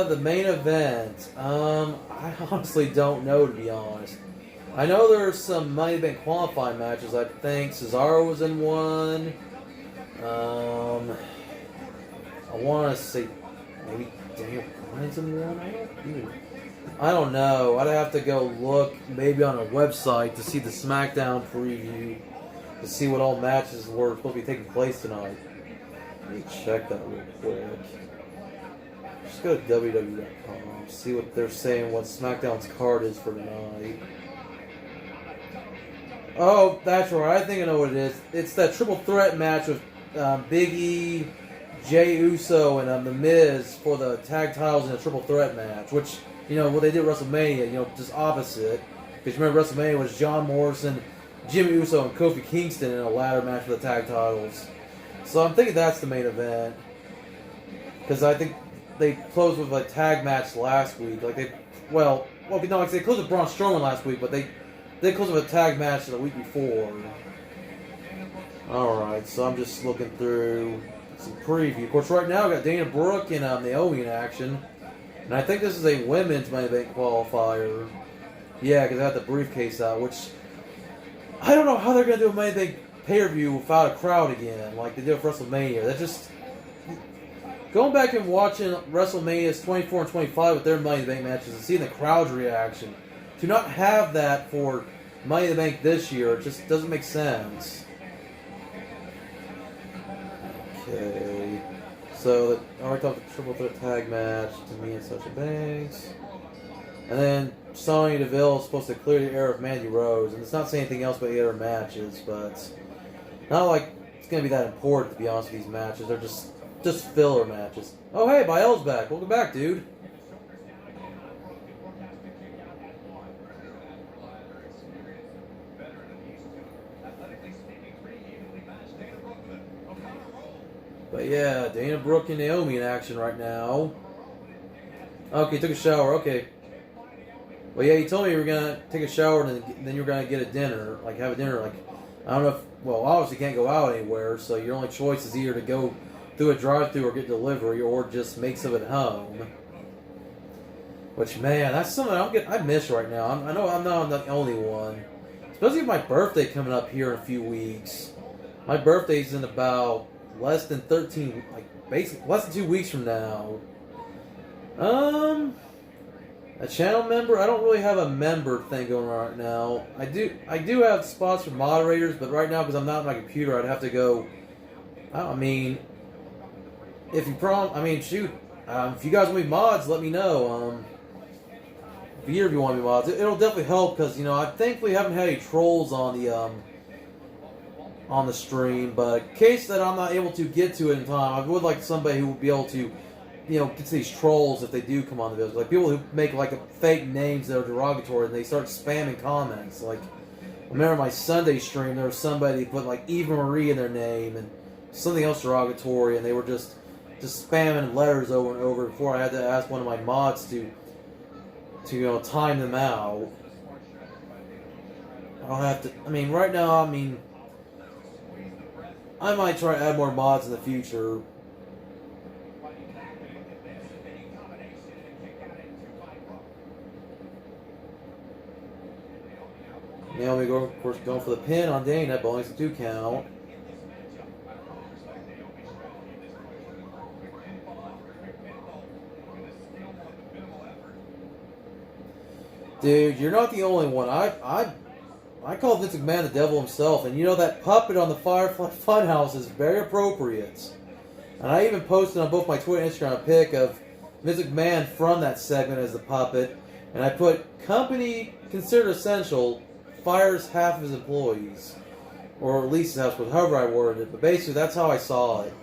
The main event. I honestly don't know, to be honest. I know there's some Money in the Bank qualifying matches. I think Cesaro was in one. I want to say maybe Daniel Bryan's in one. I don't know. I'd have to go look maybe on a website to see the SmackDown preview to see what all matches were supposed to be taking place tonight. Let me check that real quick. Just go to WWE.com, see what they're saying, what SmackDown's card is for tonight. Oh, that's right. I think I know what it is. It's that triple threat match with Big E, Jey Uso, and The Miz for the tag titles in a triple threat match, which, what they did at WrestleMania, just opposite. Because remember, WrestleMania was John Morrison, Jimmy Uso, and Kofi Kingston in a ladder match for the tag titles. So I'm thinking that's the main event. Because I think they closed with a tag match last week. They closed with Braun Strowman last week, but they closed with a tag match the week before. Alright, so I'm just looking through some preview. Of course, right now I've got Dana Brooke and Naomi in action. And I think this is a women's Money in the Bank qualifier. Yeah, because I got the briefcase out, which I don't know how they're going to do a Money in the Bank pay-per-view without a crowd again, like they did with WrestleMania. That just... Going back and watching WrestleManias 24 and 25 with their Money in the Bank matches and seeing the crowd's reaction, to not have that for Money in the Bank this year, it just doesn't make sense. Okay. So, I already talked the triple threat tag match to me and Sasha Banks. And then Sonya Deville is supposed to clear the air of Mandy Rose. And it's not saying anything else about the other matches, but not like it's going to be that important, to be honest with these matches. They're just filler matches. Oh, hey, Bael's back. Welcome back, dude. But yeah, Dana Brooke and Naomi in action right now. Okay, took a shower. Okay. Well, yeah, you told me you were going to take a shower and then you were going to get a dinner. Have a dinner. I don't know if... Well, obviously you can't go out anywhere, so your only choice is either to go through a drive-thru or get delivery or just make some at home. Which, man, that's something I miss right now. I know I'm not the only one. Especially with my birthday coming up here in a few weeks. My birthday's in about less than 2 weeks from now. A channel member? I don't really have a member thing going on right now. I do have spots for moderators, but right now, because I'm not on my computer, I'd have to go... if you if you guys want to be mods, let me know. If either of you want to be mods, it'll definitely help, because, I thankfully haven't had any trolls on the stream, but in case that I'm not able to get to it in time, I would like somebody who would be able to, get to these trolls if they do come on the videos. Like people who make fake names that are derogatory and they start spamming comments. I remember my Sunday stream, there was somebody who put Eva Marie in their name and something else derogatory, and they were just spamming letters over and over before I had to ask one of my mods to time them out. I'll have to, right now, I might try to add more mods in the future. Naomi, of course, going for the pin on Dana, but only a 2 count. Dude, you're not the only one. I call Vince McMahon the devil himself, and that puppet on the Firefly Funhouse is very appropriate. And I even posted on both my Twitter and Instagram a pic of Vince McMahon from that segment as the puppet, and I put, company considered essential, fires half of his employees. Or at least that's however I worded it, but basically that's how I saw it.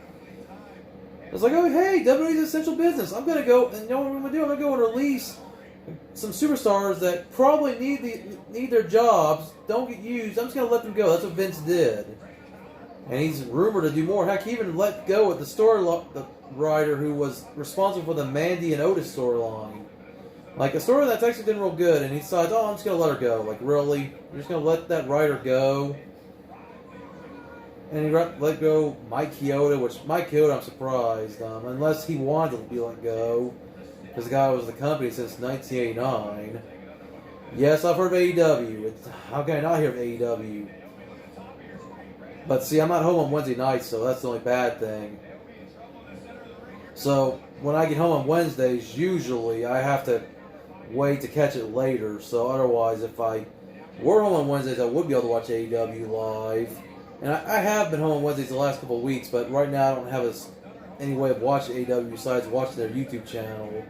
I was like, oh hey, WWE's essential business. I'm going to go, and what I'm going to do? I'm going to go and release some superstars that probably need their jobs, don't get used. I'm just going to let them go. That's what Vince did. And he's rumored to do more. Heck, he even let go of the writer who was responsible for the Mandy and Otis storyline. A story that's actually been real good, and he decides, oh, I'm just going to let her go. Really? You're just going to let that writer go? And he let go Mike Chioda, which Mike Chioda, I'm surprised, unless he wanted to be let go. Because the guy was the company since 1989. Yes, I've heard of AEW. How can I not hear of AEW? But see, I'm not home on Wednesday nights, so that's the only bad thing. So when I get home on Wednesdays, usually I have to wait to catch it later. So otherwise, if I were home on Wednesdays, I would be able to watch AEW live. And I have been home on Wednesdays the last couple of weeks, but right now I don't have any way of watching AEW besides watching their YouTube channel.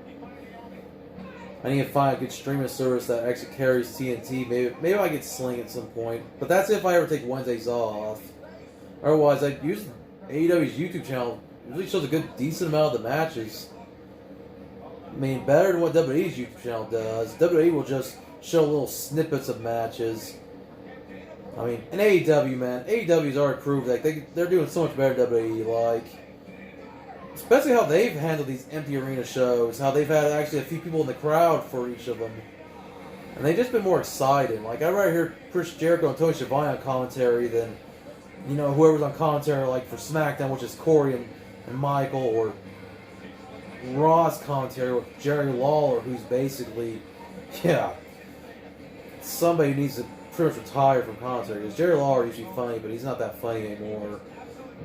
I need to find a good streaming service that actually carries TNT. Maybe I get Sling at some point. But that's if I ever take Wednesdays off. Otherwise, I use AEW's YouTube channel. It really shows a decent amount of the matches. I mean, better than what WWE's YouTube channel does. WWE will just show little snippets of matches. I mean, and AEW, man, AEW's already proved that they're doing so much better than WWE. Like, especially how they've handled these empty arena shows. How they've had actually a few people in the crowd for each of them. And they've just been more exciting. Like, I'd rather hear Chris Jericho and Tony Schiavone on commentary than, whoever's on commentary, like for SmackDown, which is Corey and Michael, or Raw's commentary with Jerry Lawler, who's basically, somebody who needs to pretty much retire from commentary. Because Jerry Lawler used to be funny, but he's not that funny anymore.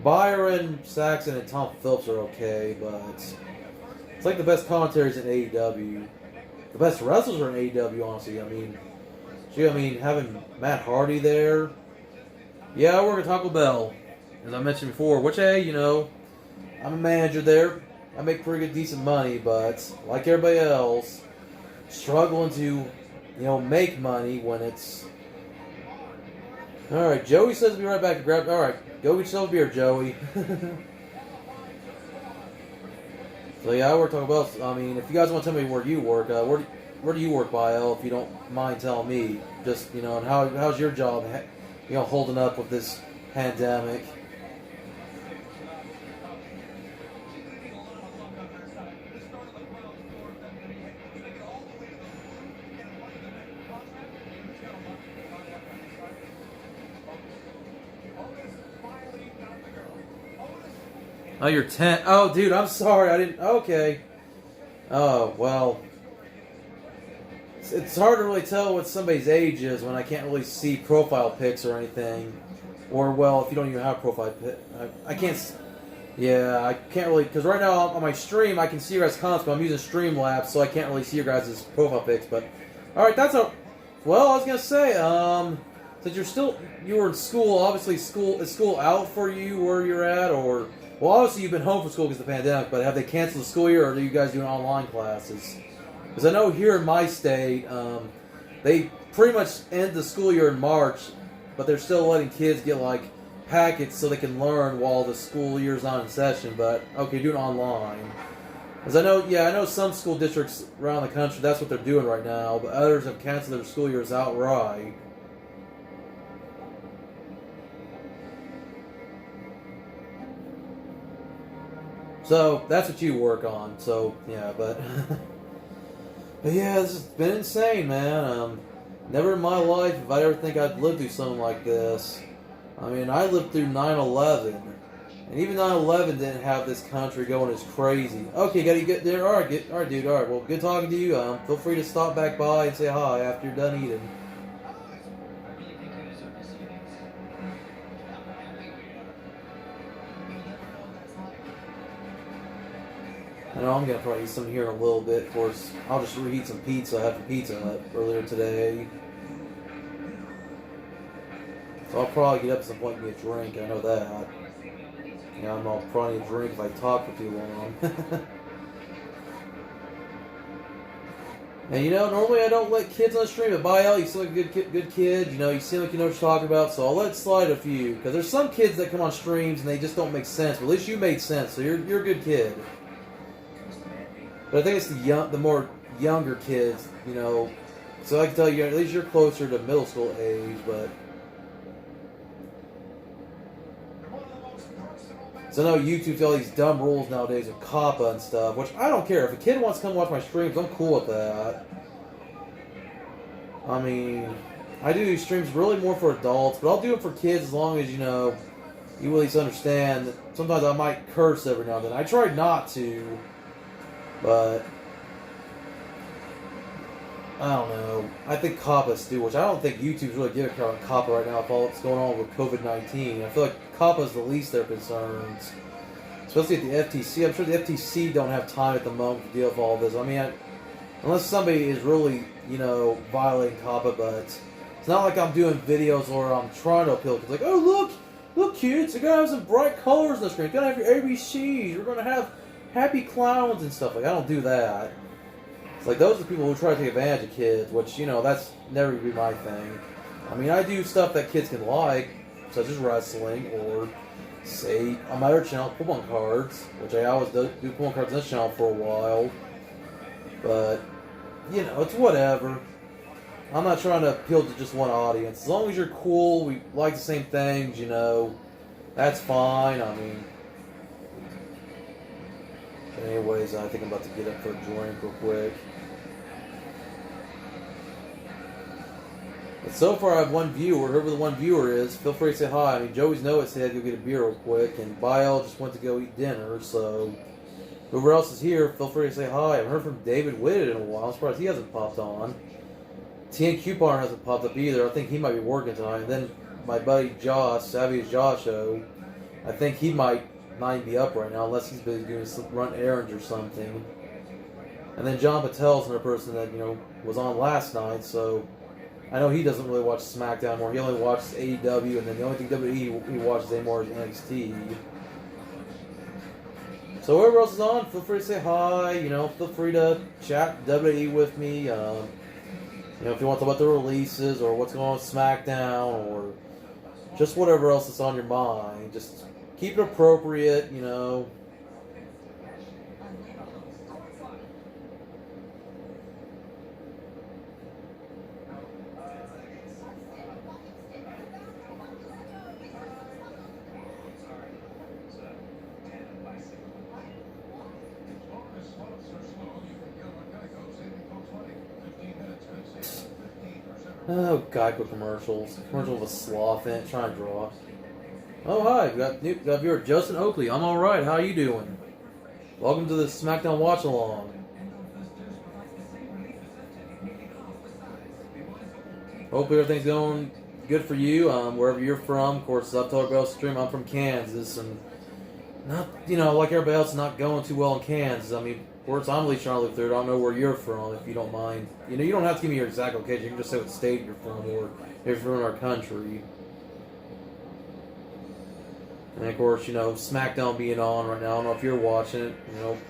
Byron, Saxon, and Tom Phillips are okay, but it's like the best commentaries in AEW. The best wrestlers are in AEW, honestly. I mean, having Matt Hardy there. Yeah, I work at Taco Bell, as I mentioned before, which, hey, I'm a manager there. I make pretty good, decent money, but like everybody else, struggling to, make money when it's... Alright, Joey says to be right back to grab... Alright, go get yourself a beer, Joey. So yeah, I work Taco Bell. I mean, if you guys want to tell me where you work, where do you work, Bio, if you don't mind telling me? Just, and how's your job, holding up with this pandemic? Oh, you're 10. Oh, dude, I'm sorry. I didn't... Okay. Oh, well. It's hard to really tell what somebody's age is when I can't really see profile pics or anything. Or, well, if you don't even have profile pics. I can't... Yeah, I can't really... Because right now on my stream, I can see your guys' comments, but I'm using Streamlabs, so I can't really see your guys' profile pics. But, alright, that's a... Well, I was going to say, since you were in school, obviously is school out for you where you're at, or... Well, obviously you've been home from school because of the pandemic, but have they canceled the school year, or are you guys doing online classes? Because I know here in my state, they pretty much end the school year in March, but they're still letting kids get, like, packets so they can learn while the school year's not in session, but, okay, doing online. Because I know some school districts around the country, that's what they're doing right now, but others have canceled their school years outright. So, that's what you work on. So, yeah, but... but yeah, this has been insane, man. Never in my life if I ever think I'd live through something like this. I mean, I lived through 9/11. And even 9/11 didn't have this country going as crazy. Okay, gotta get there. Alright, dude. Alright, well, good talking to you. Feel free to stop back by and say hi after you're done eating. I know I'm going to probably eat some here in a little bit. Of course, I'll just reheat some pizza. I had some Pizza Hut earlier today. So I'll probably get up at some point and get a drink. I know that. I'll probably need a drink if I talk for too long. And normally I don't let kids on the stream, but by L, you seem like a good kid. You seem like you know what you're talking about, so I'll let it slide a few. Because there's some kids that come on streams and they just don't make sense. But at least you made sense, so you're a good kid. But I think it's the more younger kids, So I can tell you, at least you're closer to middle school age, but... So I know YouTube's all these dumb rules nowadays with COPPA and stuff, which I don't care. If a kid wants to come watch my streams, I'm cool with that. I mean, I do these streams really more for adults, but I'll do it for kids as long as, you at least understand that sometimes I might curse every now and then. I try not to, but I don't know. I think COPPA's do, which I don't think YouTube's really giving a crap about COPPA right now with all that's going on with COVID-19. I feel like COPPA's the least their concerns, especially at the FTC. I'm sure the FTC don't have time at the moment to deal with all this. I mean, unless somebody is really, violating COPPA, but it's not like I'm doing videos where I'm trying to appeal. It's like, oh, look, kids, you're going to have some bright colors on the screen. You're going to have your ABCs. We're going to have happy clowns and stuff. Like, I don't do that. It's like, those are the people who try to take advantage of kids, which, that's never going to be my thing. I mean, I do stuff that kids can like, such as wrestling, or, say, on my other channel, Pokemon cards, which I always do Pokemon cards on this channel for a while. But, it's whatever. I'm not trying to appeal to just one audience. As long as you're cool, we like the same things, that's fine. I mean, anyways, I think I'm about to get up for a drink real quick. But so far, I have one viewer. Whoever the one viewer is, feel free to say hi. I mean, Joey's Noah said I'd go get a beer real quick, and Biel just went to go eat dinner, so whoever else is here, feel free to say hi. I haven't heard from David Whitted in a while. I'm surprised he hasn't popped on. TN Coupon hasn't popped up either. I think he might be working tonight. And then my buddy Josh, Savvy as Josho, I think he might not be up right now unless he's busy doing run errands or something. And then John Patel's another person that, was on last night, so I know he doesn't really watch SmackDown more. He only watches AEW, and then the only thing WWE he watches anymore is NXT. So whoever else is on, feel free to say hi. Feel free to chat WWE with me. If you want to talk about the releases or what's going on with SmackDown or just whatever else is on your mind, just keep it appropriate. Oh, Geico commercials. Commercial with a sloth in it, trying to draw. Oh, hi. We got viewer Justin Oakley. I'm alright. How you doing? Welcome to the SmackDown Watch Along. Hopefully everything's going good for you, wherever you're from. Of course, I've told everybody else stream, I'm from Kansas, and not, like everybody else, not going too well in Kansas. I mean, of course, I'm at least trying to live through it. I don't know where you're from, if you don't mind. You don't have to give me your exact location. You can just say what state you're from, or if you're from our country. And of course, SmackDown being on right now. I don't know if you're watching it.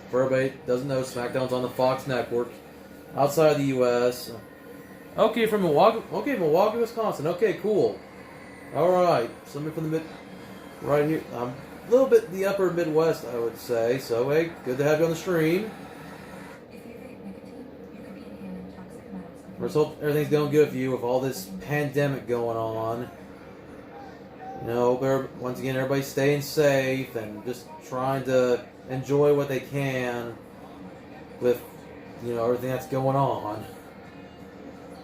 For everybody that doesn't know, SmackDown's on the Fox Network outside of the U.S. Okay, from Milwaukee. Okay, Milwaukee, Wisconsin. Okay, cool. All right, somebody from the right here. A little bit the upper Midwest, I would say. So, hey, good to have you on the stream. Let's hope everything's going good for you with all this pandemic going on. Once again, everybody's staying safe and just trying to enjoy what they can with, everything that's going on.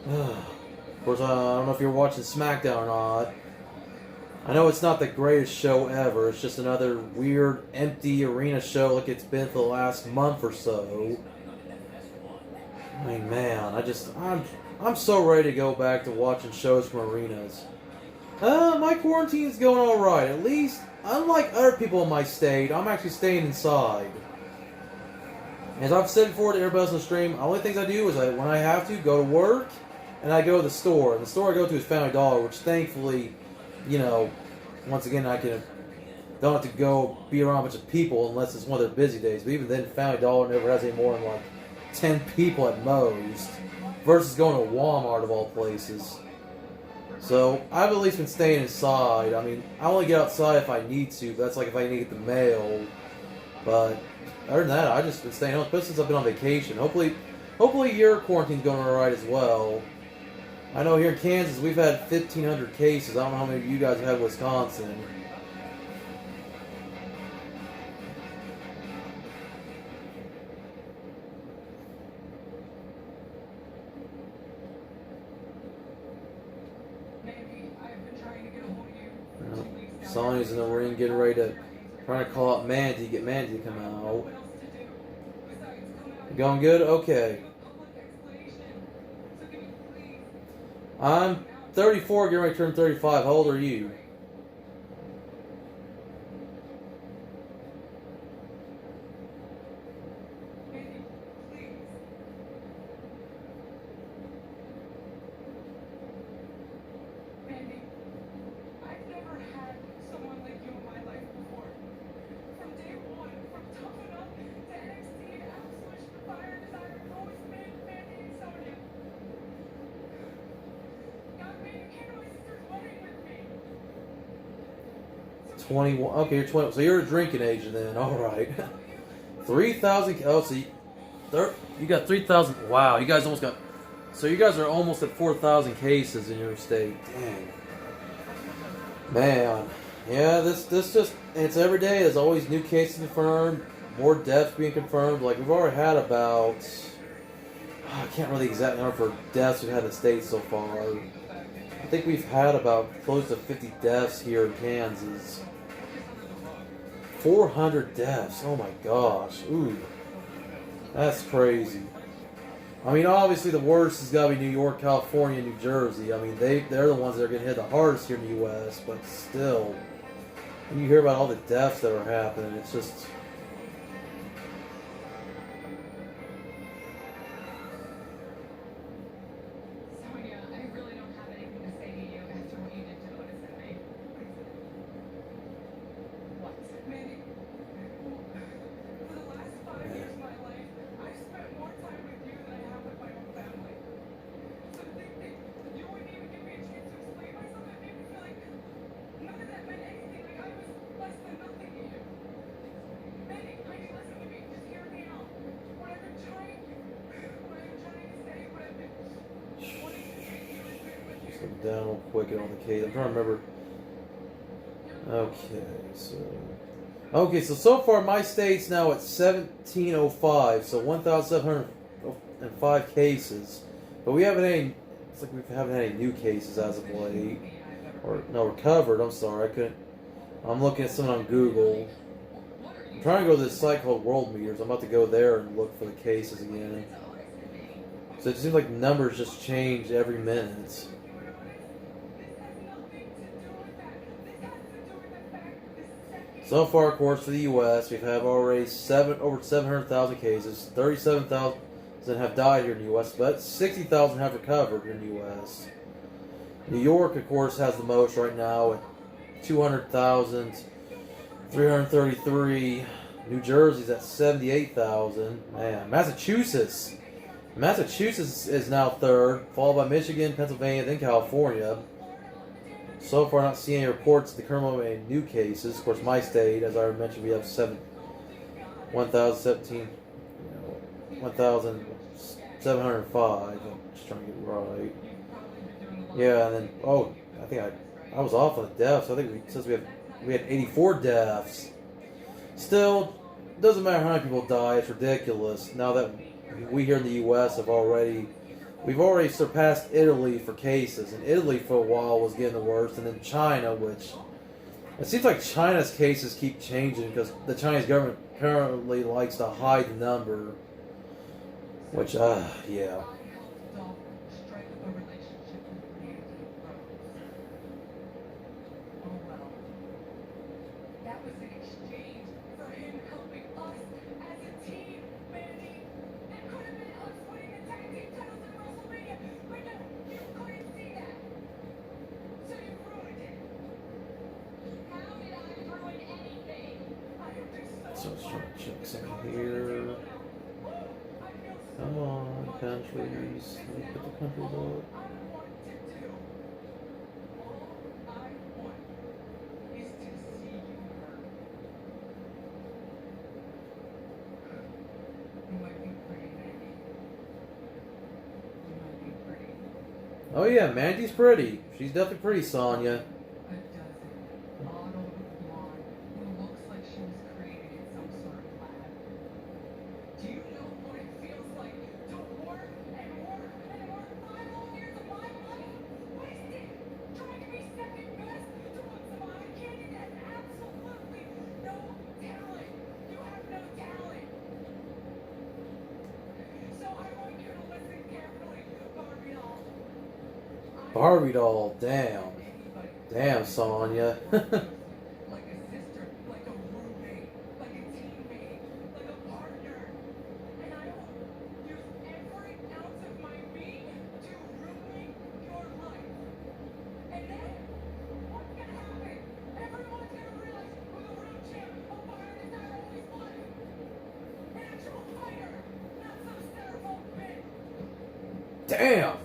Of course, I don't know if you're watching SmackDown or not. I know it's not the greatest show ever. It's just another weird, empty arena show like it's been for the last month or so. I mean, man, I'm so ready to go back to watching shows from arenas. My quarantine's going alright. At least, unlike other people in my state, I'm actually staying inside. As I've said before to everybody else on the stream, the only things I do is when I have to, go to work, and I go to the store. And the store I go to is Family Dollar, which thankfully, once again, don't have to go be around a bunch of people unless it's one of their busy days. But even then, Family Dollar never has any more than 10 people at most, versus going to Walmart of all places. So, I've at least been staying inside. I mean, I only get outside if I need to, but that's like if I need to get the mail. But, other than that, I've just been staying home, especially since I've been on vacation. Hopefully your quarantine's going alright as well. I know here in Kansas, we've had 1,500 cases. I don't know how many of you guys have had in Wisconsin. Sonny's in the ring getting ready to trying to call out Mandy, get Mandy to come out. Going good? Okay. I'm 34, getting ready to turn 35. How old are you? '21. Okay, you're 20. So you're a drinking age then. All right. 3,000. Oh, so you got 3,000. Wow, you guys almost got. So you guys are almost at 4,000 cases in your state. Dang. Man. Yeah, this just, it's every day. There's always new cases confirmed, more deaths being confirmed. Like, we've already had about, I can't remember the exact number for deaths we've had in the state so far. I think we've had about close to 50 deaths here in Kansas. 400 deaths. Oh my gosh. Ooh. That's crazy. I mean, obviously the worst has got to be New York, California, New Jersey. I mean, they're the ones that are getting hit the hardest here in the U.S., but still, when you hear about all the deaths that are happening, it's just... down real quick on the case. I'm trying to remember. Okay, so far my state's now at 1,705, so 1,705 cases. But we haven't any. It's like we haven't had any new cases as of late, or no, recovered. I'm sorry, I couldn't. I'm looking at something on Google. I'm trying to go to this site called World Meters. I'm about to go there and look for the cases again. So it seems like the numbers just change every minute. So far, of course, for the U.S., we've had already over 700,000 cases. 37,000 have died here in the U.S., but 60,000 have recovered here in the U.S. New York, of course, has the most right now at 200,333. New Jersey's at 78,000. Man, Massachusetts is now third, followed by Michigan, Pennsylvania, then California. So far, not seeing any reports of the current moment any new cases. Of course, my state, as I mentioned, we have 1,705. I'm just trying to get it right. Yeah, and then I think I was off on the deaths. I think since we had 84 deaths. Still, doesn't matter how many people die. It's ridiculous. Now that we here in the U.S. We've already surpassed Italy for cases, and Italy for a while was getting the worst, and then China, which it seems like China's cases keep changing because the Chinese government apparently likes to hide the number, which, yeah. So let's try to check something here. Come on, countries. Let me put the countries up. Oh yeah, Mandy's pretty. She's definitely pretty, Sonya. Barbie doll. Damn. Damn, Sonya. Damn.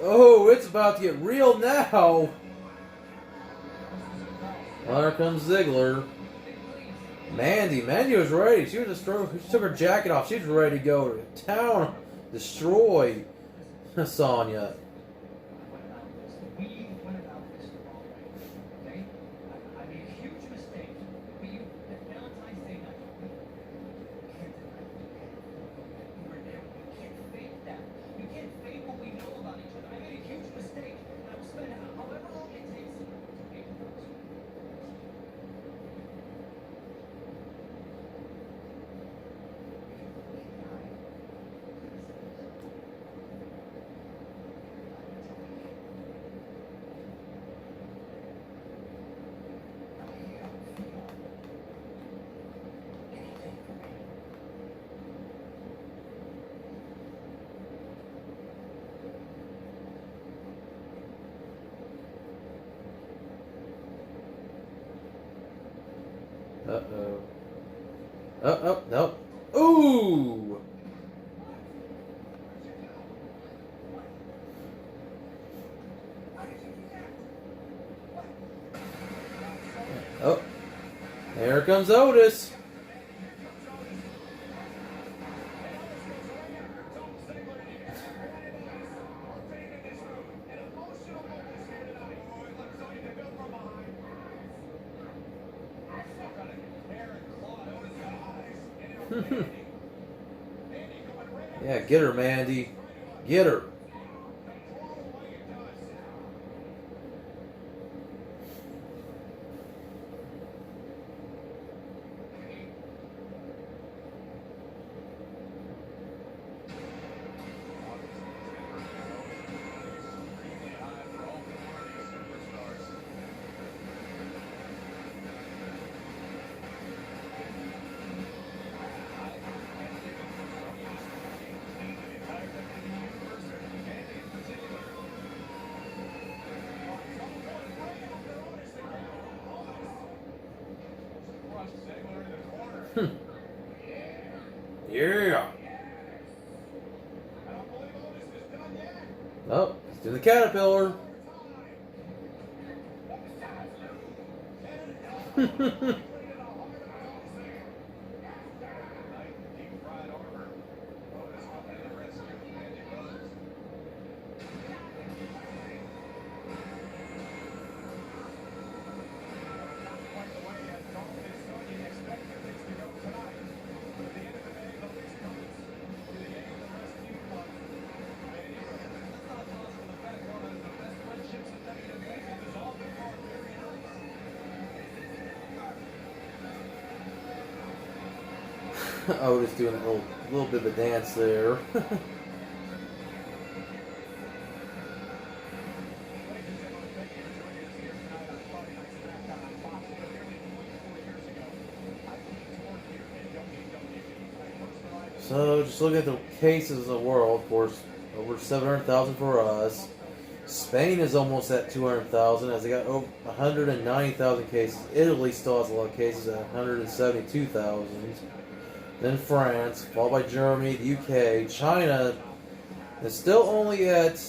Oh, it's about to get real now. Well, there comes Ziggler. Mandy was ready. She took her jacket off. She was ready to go to town, destroy Sonya. Uh-oh. Oh, no. Ooh! Oh. There comes Otis. Yeah, get her, Mandy. Get her. Yeah. Oh, he's doing the caterpillar. Otis doing a little bit of a dance there. So, just looking at the cases in the world, of course, over 700,000 for us. Spain is almost at 200,000 as they got over 190,000 cases. Italy still has a lot of cases at 172,000. Then France, followed by Germany, the UK. China is still only at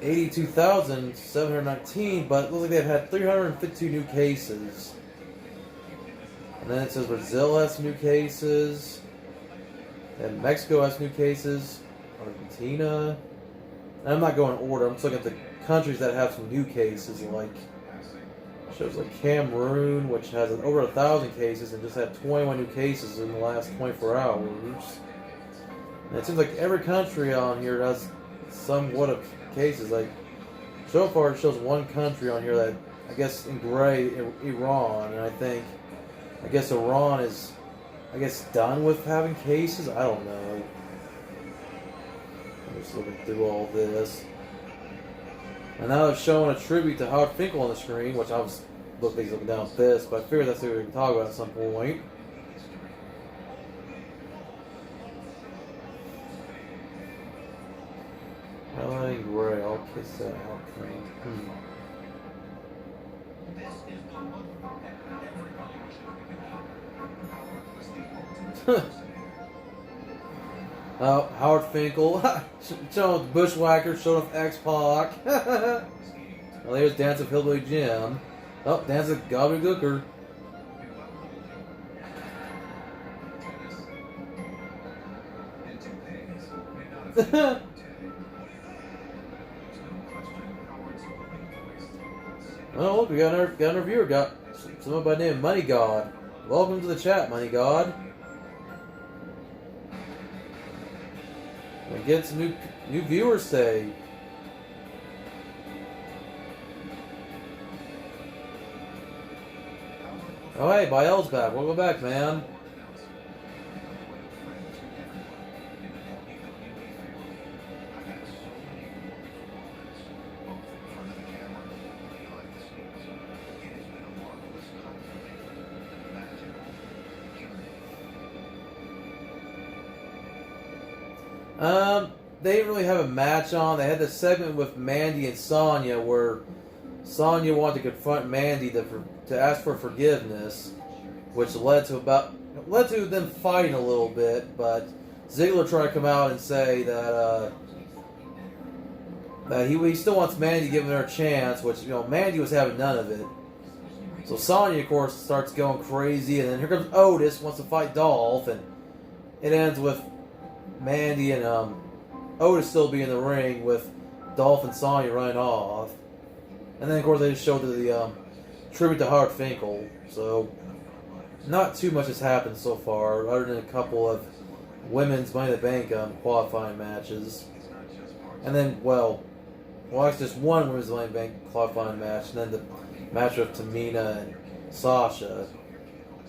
82,719, but it looks like they've had 352 new cases. And then it says Brazil has some new cases. And Mexico has new cases. Argentina. And I'm not going in order. I'm just looking at the countries that have some new cases, like shows like Cameroon, which has over 1,000 cases and just had 21 new cases in the last 24 hours. And it seems like every country on here has somewhat of cases. Like so far, it shows one country on here that I guess in gray, Iran, and I guess Iran is done with having cases. I don't know. Just looking through all this. And now they're showing a tribute to Howard Finkel on the screen, which I was looking down at this, but I figured that's what we can talk about at some point. Ellen Gray, I'll kiss that out. Oh, Howard Finkel. Showing off the Bushwhackers, showing off X-Pac. Well, there's Dance of Hillbilly Jim. Oh, Dance of Gobbledygooker. Oh, look, we got another viewer. Got someone by the name of Money God. Welcome to the chat, Money God. We get some new viewers today. Oh hey, Bael's back. Welcome back, man. They didn't really have a match on. They had this segment with Mandy and Sonya where Sonya wanted to confront Mandy to ask for forgiveness, which led to them fighting a little bit. But Ziggler tried to come out and say that he still wants Mandy to give her a chance, which Mandy was having none of it. So Sonya, of course, starts going crazy, and then here comes Otis, wants to fight Dolph, and it ends with Mandy and Otis still be in the ring with Dolph and Sonya running off. And then, of course, they just showed the tribute to Howard Finkel. So, not too much has happened so far, other than a couple of women's Money in the Bank qualifying matches. And then, well, it's just one women's Money in the Bank qualifying match, and then the match with Tamina and Sasha.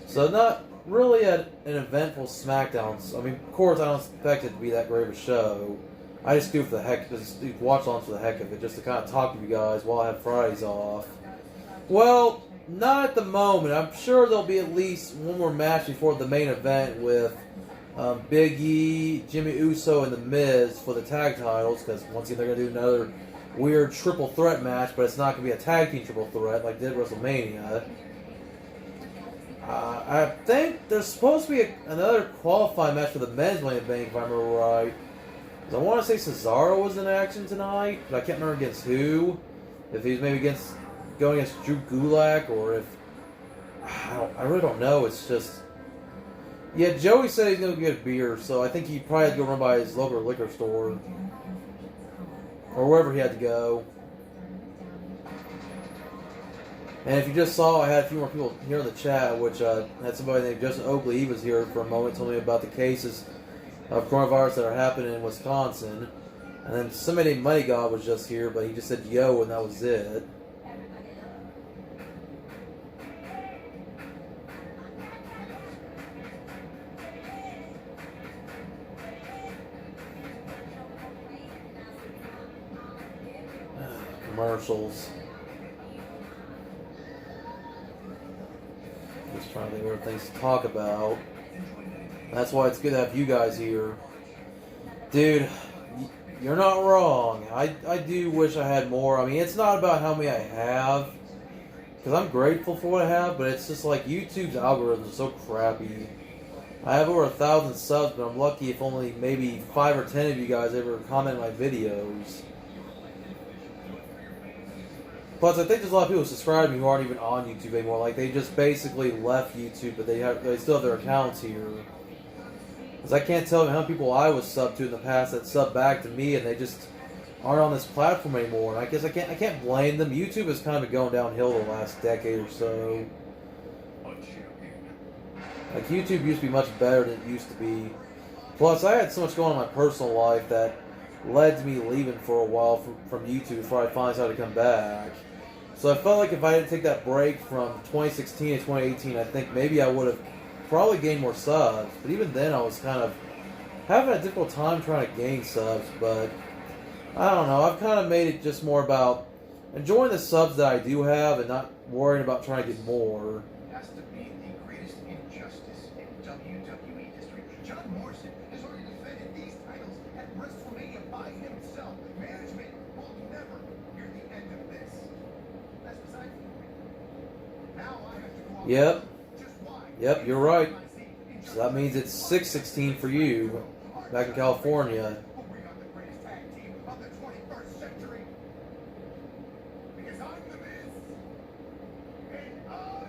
So, not really an eventful SmackDown. I mean, of course, I don't expect it to be that great of a show. I just do it for the heck, just watch on for the heck of it, just to kind of talk to you guys while I have Fridays off. Well, not at the moment. I'm sure there'll be at least one more match before the main event with Big E, Jimmy Uso, and The Miz for the tag titles, because once again they're going to do another weird triple threat match, but it's not going to be a tag team triple threat like they did WrestleMania. I think there's supposed to be another qualifying match for the men's Money in the Bank, if I remember right. I want to say Cesaro was in action tonight, but I can't remember against who. If he's maybe going against Drew Gulak, or if I really don't know. It's just, yeah. Joey said he's going to get a beer, so I think he probably had to go run by his local liquor store or wherever he had to go. And if you just saw, I had a few more people here in the chat, which had somebody named Justin Oakley. He was here for a moment, told me about the cases of coronavirus that are happening in Wisconsin. And then somebody named Money God was just here, but he just said yo, and that was it. Commercials. Just trying to think of other things to talk about. That's why it's good to have you guys here. Dude, you're not wrong. I do wish I had more. I mean, it's not about how many I have, because I'm grateful for what I have, but it's just like YouTube's algorithms are so crappy. I have over 1,000 subs, but I'm lucky if only maybe 5 or 10 of you guys ever comment on my videos. Plus, I think there's a lot of people who subscribe to me who aren't even on YouTube anymore. Like, they just basically left YouTube, but they still have their accounts here. Because I can't tell you how many people I was subbed to in the past that subbed back to me, and they just aren't on this platform anymore. And I guess I can't blame them. YouTube has kind of been going downhill the last decade or so. Like, YouTube used to be much better than it used to be. Plus, I had so much going on in my personal life that led to me leaving for a while from YouTube before I finally decided to come back. So I felt like if I didn't take that break from 2016 to 2018, I think maybe I would have probably gained more subs. But even then, I was kind of having a difficult time trying to gain subs, but I don't know. I've kind of made it just more about enjoying the subs that I do have and not worrying about trying to get more. Has to be the greatest injustice in WWE history. John Morrison has already defended these titles at WrestleMania by himself. Management will never hear the end of this. That's beside the point. Now I have to go off. Yep. Just why? Yep, you're right. So that means it's 6-16 for you back in California. We'll bring out the greatest tag team of the 21st century. Because I'm the Miz. And I'm awesome.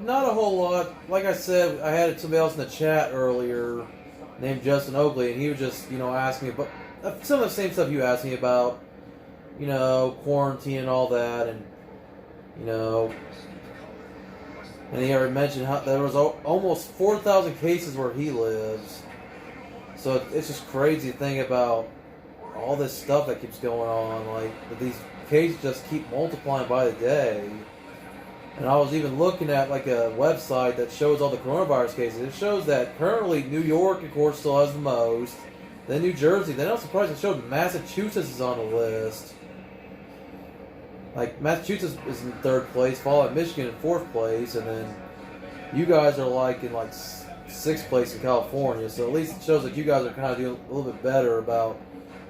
Not a whole lot. Like I said, I had somebody else in the chat earlier named Justin Oakley, and he was just, asking me about some of the same stuff you asked me about, quarantine and all that, and, and he already mentioned how there was almost 4,000 cases where he lives. So it's just crazy to think about all this stuff that keeps going on. Like, these cases just keep multiplying by the day. And I was even looking at like a website that shows all the coronavirus cases. It shows that currently New York, of course, still has the most. Then New Jersey. Then I was surprised it showed Massachusetts is on the list. Like, Massachusetts is in 3rd place, followed by Michigan in 4th place, and then you guys are like in like 6th place in California. So at least it shows that you guys are kind of doing a little bit better about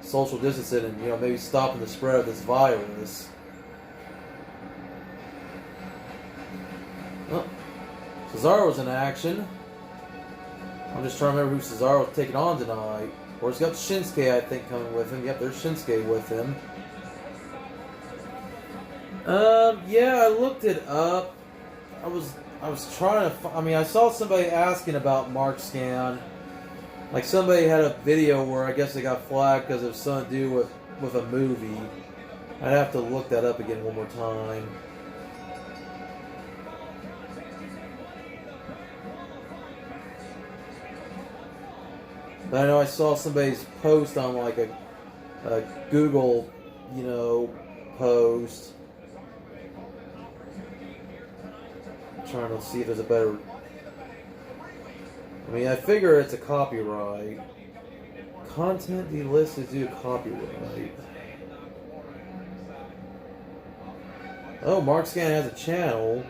social distancing and maybe stopping the spread of this virus. Oh, Cesaro's in action. I'm just trying to remember who Cesaro's taking on tonight. Or he's got Shinsuke, I think, coming with him. Yep, there's Shinsuke with him. Yeah, I looked it up. I was trying to. I saw somebody asking about Mark Scan. Like, somebody had a video where I guess they got flagged because it was something to do with a movie. I'd have to look that up again one more time. But I know I saw somebody's post on like a Google, post. I'm trying to see if there's a better. I figure it's a copyright. Content delisted due to copyright. Oh, Mark Scan has a channel.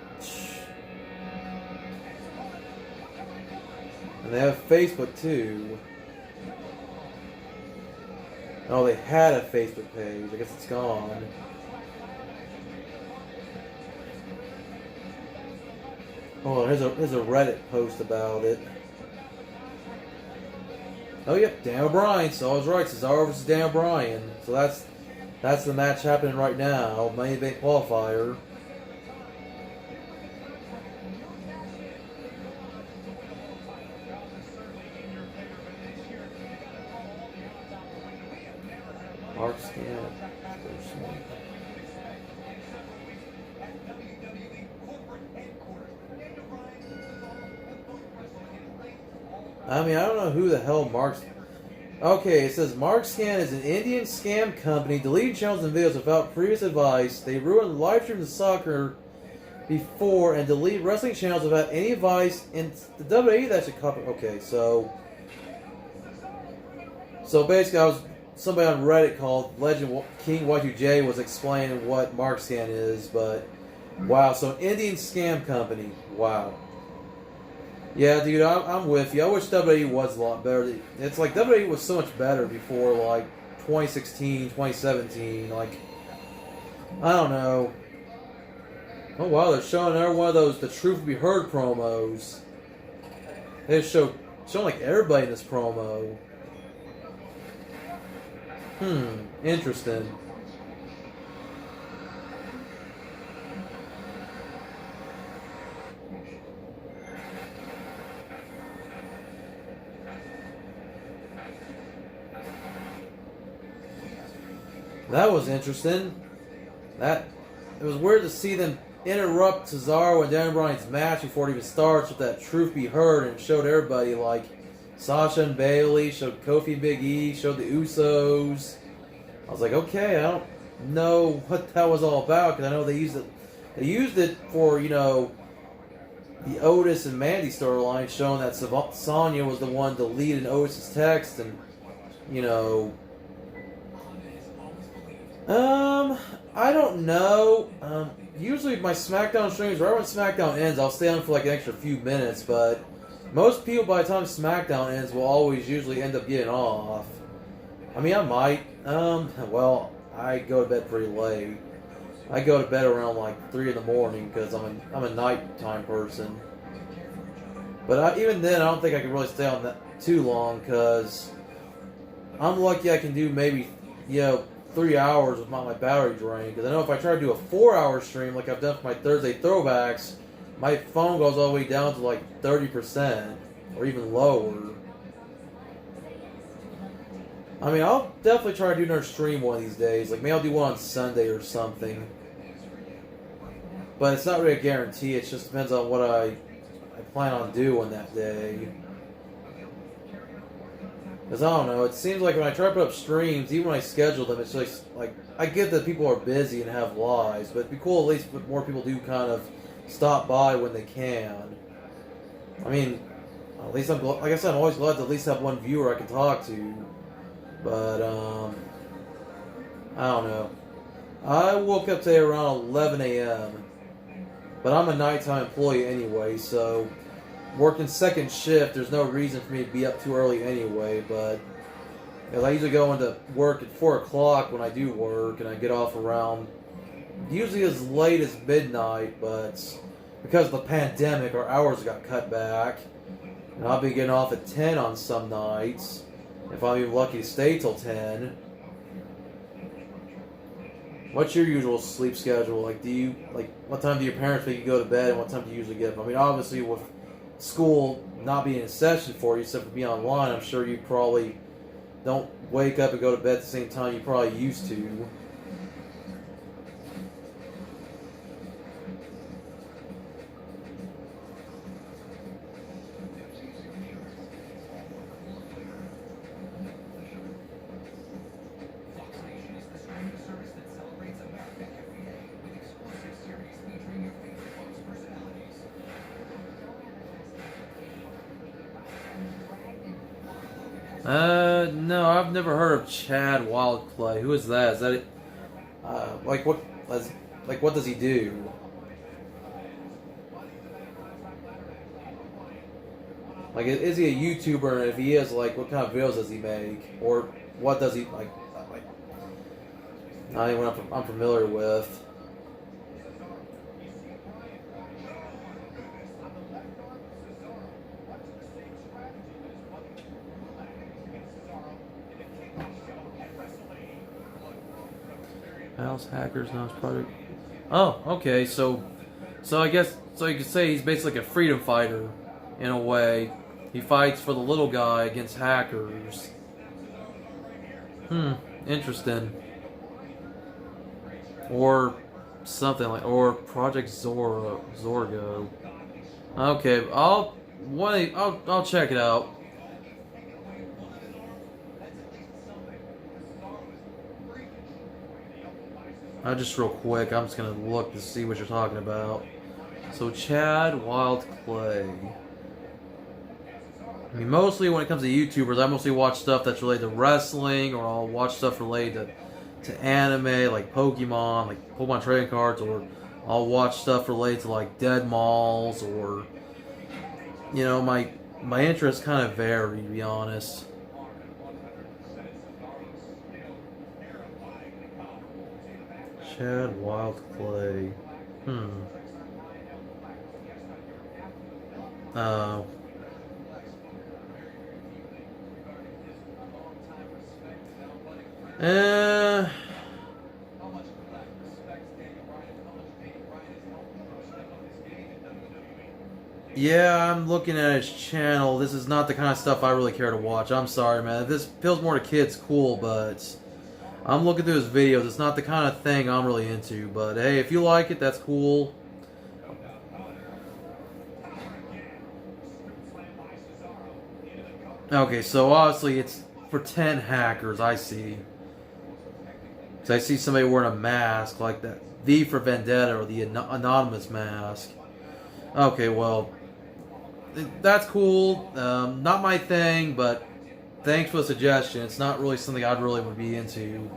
And they have Facebook too. Oh, they had a Facebook page. I guess it's gone. Oh, here's a Reddit post about it. Oh, yep, Dan O'Brien. So I was right. Cesaro versus Dan O'Brien. So that's the match happening right now. Main event qualifier. Mark Scan. I don't know who the hell Mark's. Okay, it says Mark Scan is an Indian scam company deleting channels and videos without previous advice. They ruin live streams of soccer before and delete wrestling channels without any advice. In the WWE, that should copy. Okay, so basically, somebody on Reddit called Legend King Y2J was explaining what Mark Scan is, but wow, so an Indian scam company. Wow. Yeah, dude, I'm with you. I wish WWE was a lot better. It's like WWE was so much better before, like, 2016, 2017. Like, I don't know. Oh, wow, they're showing another one of those The Truth Will Be Heard promos. They just showing like everybody in this promo. Interesting. That was interesting. It was weird to see them interrupt Cesaro and Daniel Bryan's match before it even starts with that "Truth Be Heard" and showed everybody, like Sasha and Bailey, showed Kofi and Big E, showed the Usos. I was like, okay, I don't know what that was all about, because I know they used it. They used it for, you know, the Otis and Mandy storyline, showing that Sonya was the one deleting Otis' text, and, you know, I don't know. Usually my SmackDown streams, right when SmackDown ends, I'll stay on for like an extra few minutes, but most people by the time SmackDown ends will always usually end up getting off. I mean, I might. Well, I go to bed pretty late. I go to bed around like 3 in the morning because I'm a nighttime person. But even then, I don't think I can really stay on that too long, because I'm lucky I can do maybe, 3 hours with my battery drain. Because I know if I try to do a 4-hour stream like I've done for my Thursday throwbacks, my phone goes all the way down to like 30% or even lower. I mean, I'll definitely try to do another stream one of these days. Like, maybe I'll do one on Sunday or something. But it's not really a guarantee. It just depends on what I plan on doing that day. Because I don't know. It seems like when I try to put up streams, even when I schedule them, it's just like, I get that people are busy and have lives. But it'd be cool at least if more people do kind of stop by when they can. I mean, at least like I said, I'm always glad to at least have one viewer I can talk to. But, I don't know. I woke up today around 11 a.m. But I'm a nighttime employee anyway, so working second shift, there's no reason for me to be up too early anyway. But I usually go into work at 4 o'clock when I do work, and I get off around usually as late as midnight. But because of the pandemic, our hours got cut back, and I'll be getting off at 10 on some nights, if I'm even lucky to stay till 10. What's your usual sleep schedule? Like, what time do your parents make you go to bed, and what time do you usually get up? I mean, obviously, with school not being in session for you, except for being online, I'm sure you probably don't wake up and go to bed at the same time you probably used to. No, I've never heard of Chad Wildclay. Who is that? Is that it? What does he do? Like, is he a YouTuber? And if he is, like, what kind of videos does he make? Or what does he, like not anyone I'm familiar with. House Hackers Now Project. Oh, okay. So I guess you could say he's basically like a freedom fighter in a way. He fights for the little guy against hackers. Interesting. Or something like, or Project Zorgo. Okay, I'll check it out. Just real quick, I'm just gonna look to see what you're talking about. So Chad Wildclay. I mean, mostly when it comes to YouTubers, I mostly watch stuff that's related to wrestling, or I'll watch stuff related to anime, like Pokemon, like Pokemon trading cards, or I'll watch stuff related to like Dead Malls, or my interests kind of vary, to be honest. Chad Wildclay. Yeah, I'm looking at his channel. This is not the kind of stuff I really care to watch. I'm sorry, man. If this appeals more to kids, cool, but I'm looking through his videos. It's not the kind of thing I'm really into. But hey, if you like it, that's cool. Okay, so obviously it's for 10 hackers, I see. So I see somebody wearing a mask like that. V for Vendetta or the anonymous mask. Okay, well, that's cool. Not my thing, but thanks for the suggestion. It's not really something I'd really would be into.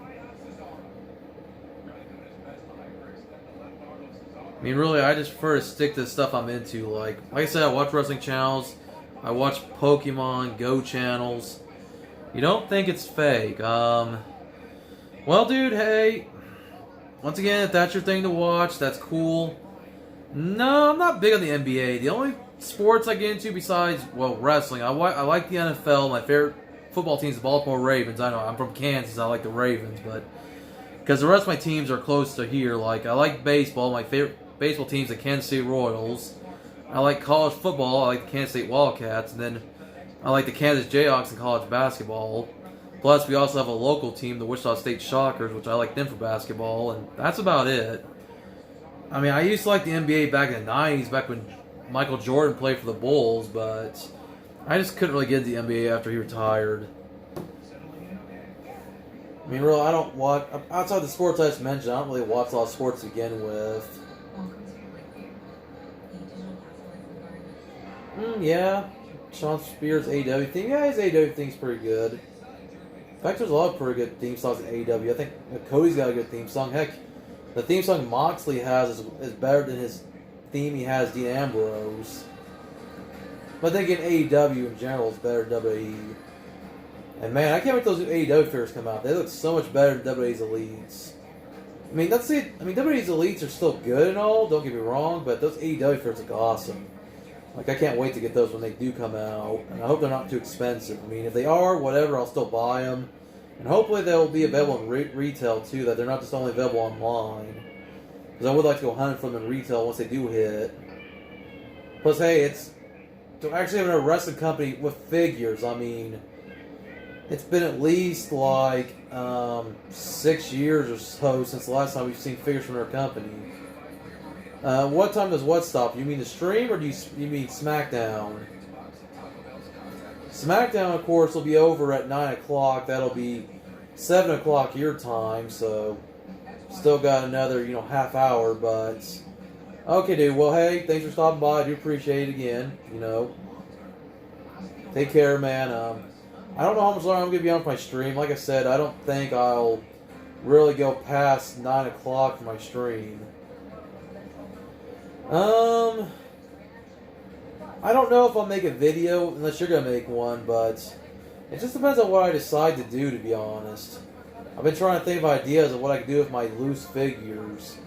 I mean, really, I just prefer to stick to the stuff I'm into. Like I said, I watch wrestling channels. I watch Pokemon Go channels. You don't think it's fake. Well, dude, hey. Once again, if that's your thing to watch, that's cool. No, I'm not big on the NBA. The only sports I get into besides, well, wrestling, I like the NFL. My favorite football team is the Baltimore Ravens. I know, I'm from Kansas. I like the Ravens, but because the rest of my teams are close to here. Like, I like baseball. My favorite baseball team's the Kansas City Royals. I like college football. I like the Kansas State Wildcats. And then I like the Kansas Jayhawks in college basketball. Plus, we also have a local team, the Wichita State Shockers, which I like them for basketball. And that's about it. I mean, I used to like the NBA back in the 90s, back when Michael Jordan played for the Bulls, but I just couldn't really get into the NBA after he retired. I mean, really, I don't watch, outside the sports I just mentioned, I don't really watch a lot of sports to begin with. Yeah, Sean Spears' AEW theme. Yeah, his AEW thing's pretty good. In fact, there's a lot of pretty good theme songs in AEW. I think Cody's got a good theme song. Heck, the theme song Moxley has is better than his theme he has Dean Ambrose. But I think in AEW in general is better than WWE. And man, I can't wait till those new AEW figures come out. They look so much better than WWE's Elites. I mean, that's it. I mean, WWE's Elites are still good and all, don't get me wrong, but those AEW figures look awesome. Like, I can't wait to get those when they do come out. And I hope they're not too expensive. I mean, if they are, whatever, I'll still buy them. And hopefully they'll be available in retail, too, that they're not just only available online. Because I would like to go hunting for them in retail once they do hit. Plus, hey, it's... to actually have a wrestling company with figures, I mean... It's been at least, like, 6 years or so since the last time we've seen figures from their company. What time does what stop? You mean the stream, or do you mean SmackDown? SmackDown, of course, will be over at 9 o'clock. That'll be 7 o'clock your time, so still got another, half hour, but... Okay, dude, well, hey, thanks for stopping by. I do appreciate it again, Take care, man. I don't know how much longer I'm going to be on for my stream. Like I said, I don't think I'll really go past 9 o'clock for my stream. I don't know if I'll make a video, unless you're going to make one, but it just depends on what I decide to do, to be honest. I've been trying to think of ideas of what I can do with my loose figures.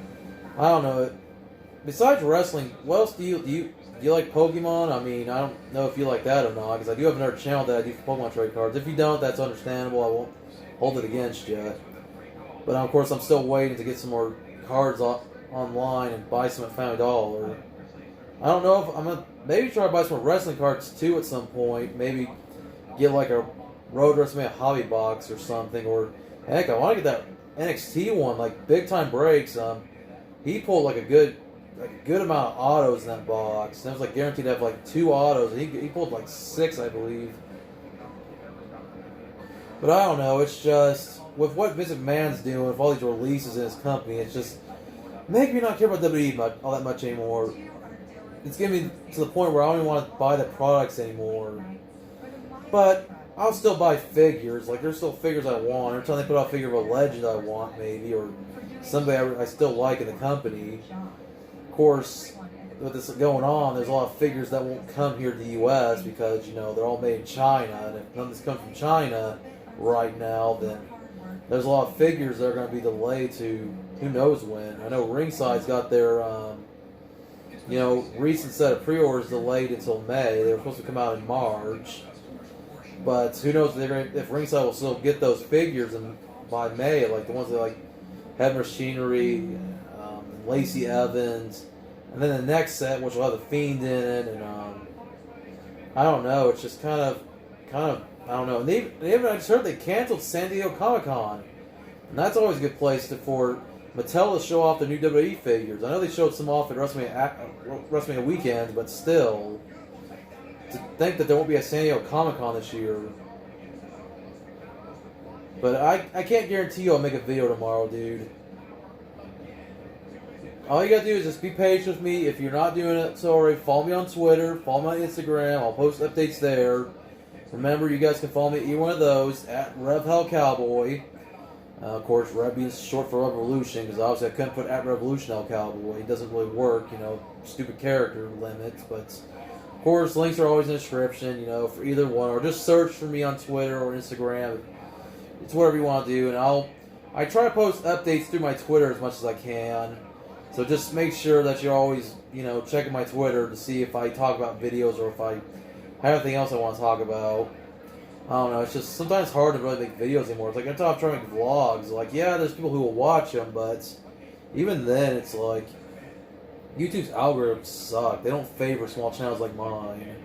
I don't know. Besides wrestling, what else do you like Pokemon? I mean, I don't know if you like that or not, because I do have another channel that I do for Pokemon trade cards. If you don't, that's understandable. I won't hold it against you. But, of course, I'm still waiting to get some more cards online and buy some at Family Dollar. I don't know if I'm going to maybe try to buy some more wrestling cards, too, at some point. Maybe get, like, a Road WrestleMania hobby box or something. Or, heck, I want to get that NXT one, like, Big Time Breaks. He pulled, like, a good amount of autos in that box. And it was like guaranteed to have like 2 autos. He pulled like 6, I believe. But I don't know. It's just with what Vince McMahon's doing, with all these releases in his company, it's just making me not care about WWE all that much anymore. It's getting me to the point where I don't even want to buy the products anymore. But I'll still buy figures. Like, there's still figures I want. Every time they put out a figure of a legend I want, maybe, or somebody I still like in the company. Of course, with this going on, there's a lot of figures that won't come here to the U.S. because, they're all made in China. And if none of this comes from China right now, then there's a lot of figures that are going to be delayed to who knows when. I know Ringside's got their, recent set of pre-orders delayed until May. They were supposed to come out in March. But who knows if Ringside will still get those figures by May, like the ones that like Head Machinery, Lacey Evans, and then the next set, which will have the Fiend in it, and I don't know. It's just kind of, I don't know. And I just heard they canceled San Diego Comic-Con, and that's always a good place for Mattel to show off the new WWE figures. I know they showed some off at WrestleMania weekend, but still, to think that there won't be a San Diego Comic-Con this year. But I can't guarantee you I'll make a video tomorrow, dude. All you gotta do is just be patient with me. If you're not doing it so already, follow me on Twitter, follow me on Instagram. I'll post updates there. Remember, you guys can follow me at either one of those, at RevHellCowboy. Of course, Rev being short for Revolution, because obviously I couldn't put at Revolution Hell Cowboy. It doesn't really work, stupid character limits. But, of course, links are always in the description, for either one. Or just search for me on Twitter or Instagram. It's whatever you want to do. And I try to post updates through my Twitter as much as I can. So just make sure that you're always, checking my Twitter to see if I talk about videos or if I have anything else I want to talk about. I don't know, it's just sometimes hard to really make videos anymore. It's like, I'm trying to make vlogs. Like, yeah, there's people who will watch them, but even then, it's like, YouTube's algorithms suck. They don't favor small channels like mine.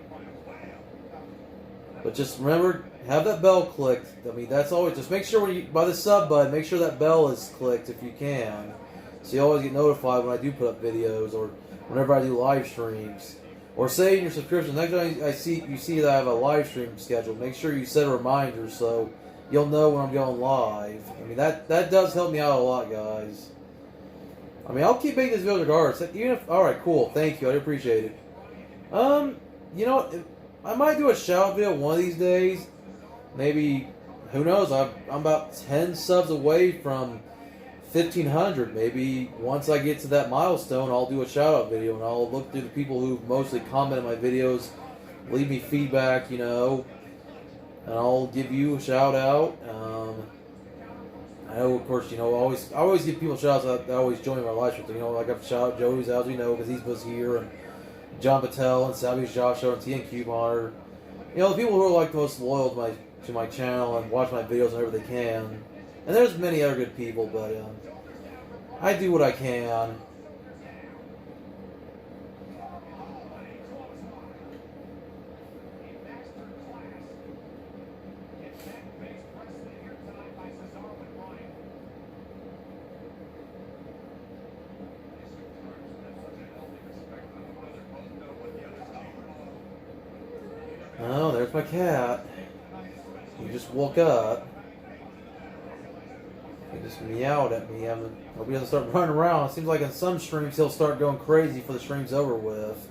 But just remember, have that bell clicked. I mean, that's always, just make sure when you, by the sub button, make sure that bell is clicked if you can. So you always get notified when I do put up videos or whenever I do live streams. Or say in your subscription, next time you see that I have a live stream scheduled, make sure you set a reminder so you'll know when I'm going live. I mean, that does help me out a lot, guys. I mean, I'll keep making this video regardless. Even if, alright, cool, thank you, I appreciate it. You know, I might do a shout video one of these days. Maybe, who knows, I'm about 10 subs away from 1,500. Maybe once I get to that milestone, I'll do a shout out video and I'll look through the people who mostly comment on my videos, leave me feedback, and I'll give you a shout out. I know, of course, I always give people shout outs that always join my live stream. Like I've shout out Joey's, as we know, because he was here, and John Patel and Salvy's Joshua and TNQ Hunter. The people who are like the most loyal to my channel and watch my videos whenever they can. And there's many other good people, but I do what I can. Oh, there's my cat. He just woke up. He just meowed at me. I hope he doesn't start running around. It seems like in some streams he'll start going crazy before the stream's over with.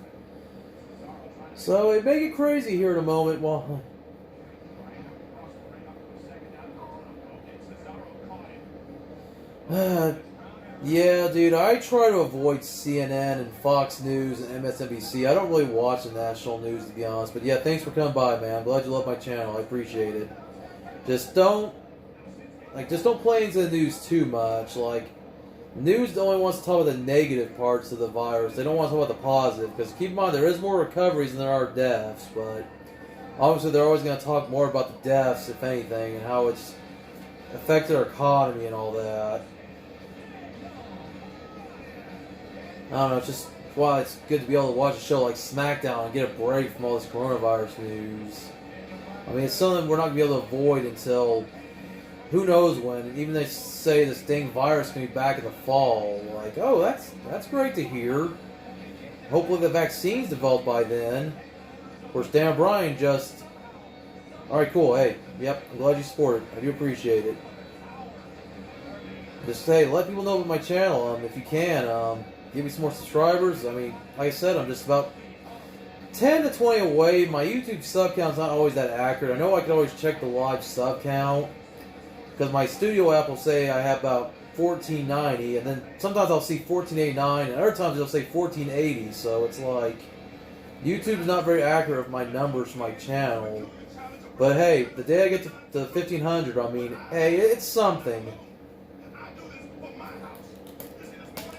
So it may get crazy here in a moment. Well, yeah, dude, I try to avoid CNN and Fox News and MSNBC. I don't really watch the national news, to be honest. But yeah, thanks for coming by, man. I'm glad you love my channel. I appreciate it. Just don't play into the news too much. Like, news only wants to talk about the negative parts of the virus. They don't want to talk about the positive. Because keep in mind, there is more recoveries than there are deaths. But obviously, they're always going to talk more about the deaths, if anything, and how it's affected our economy and all that. I don't know, it's just why it's good to be able to watch a show like SmackDown and get a break from all this coronavirus news. I mean, it's something we're not going to be able to avoid until who knows when. Even they say this dang virus can be back in the fall. Like, oh, that's great to hear. Hopefully the vaccine's developed by then. Of course, Dan Bryan just... Alright, cool. Hey, yep, I'm glad you support it. I do appreciate it. Just hey, let people know about my channel, if you can. Give me some more subscribers. I mean, like I said, I'm just about 10 to 20 away. My YouTube sub count's not always that accurate. I know I can always check the live sub count, because my studio app will say I have about 1490, and then sometimes I'll see 1489, and other times it'll say 1480. So it's like YouTube's not very accurate with my numbers for my channel. But hey, the day I get to 1500, I mean, hey, it's something.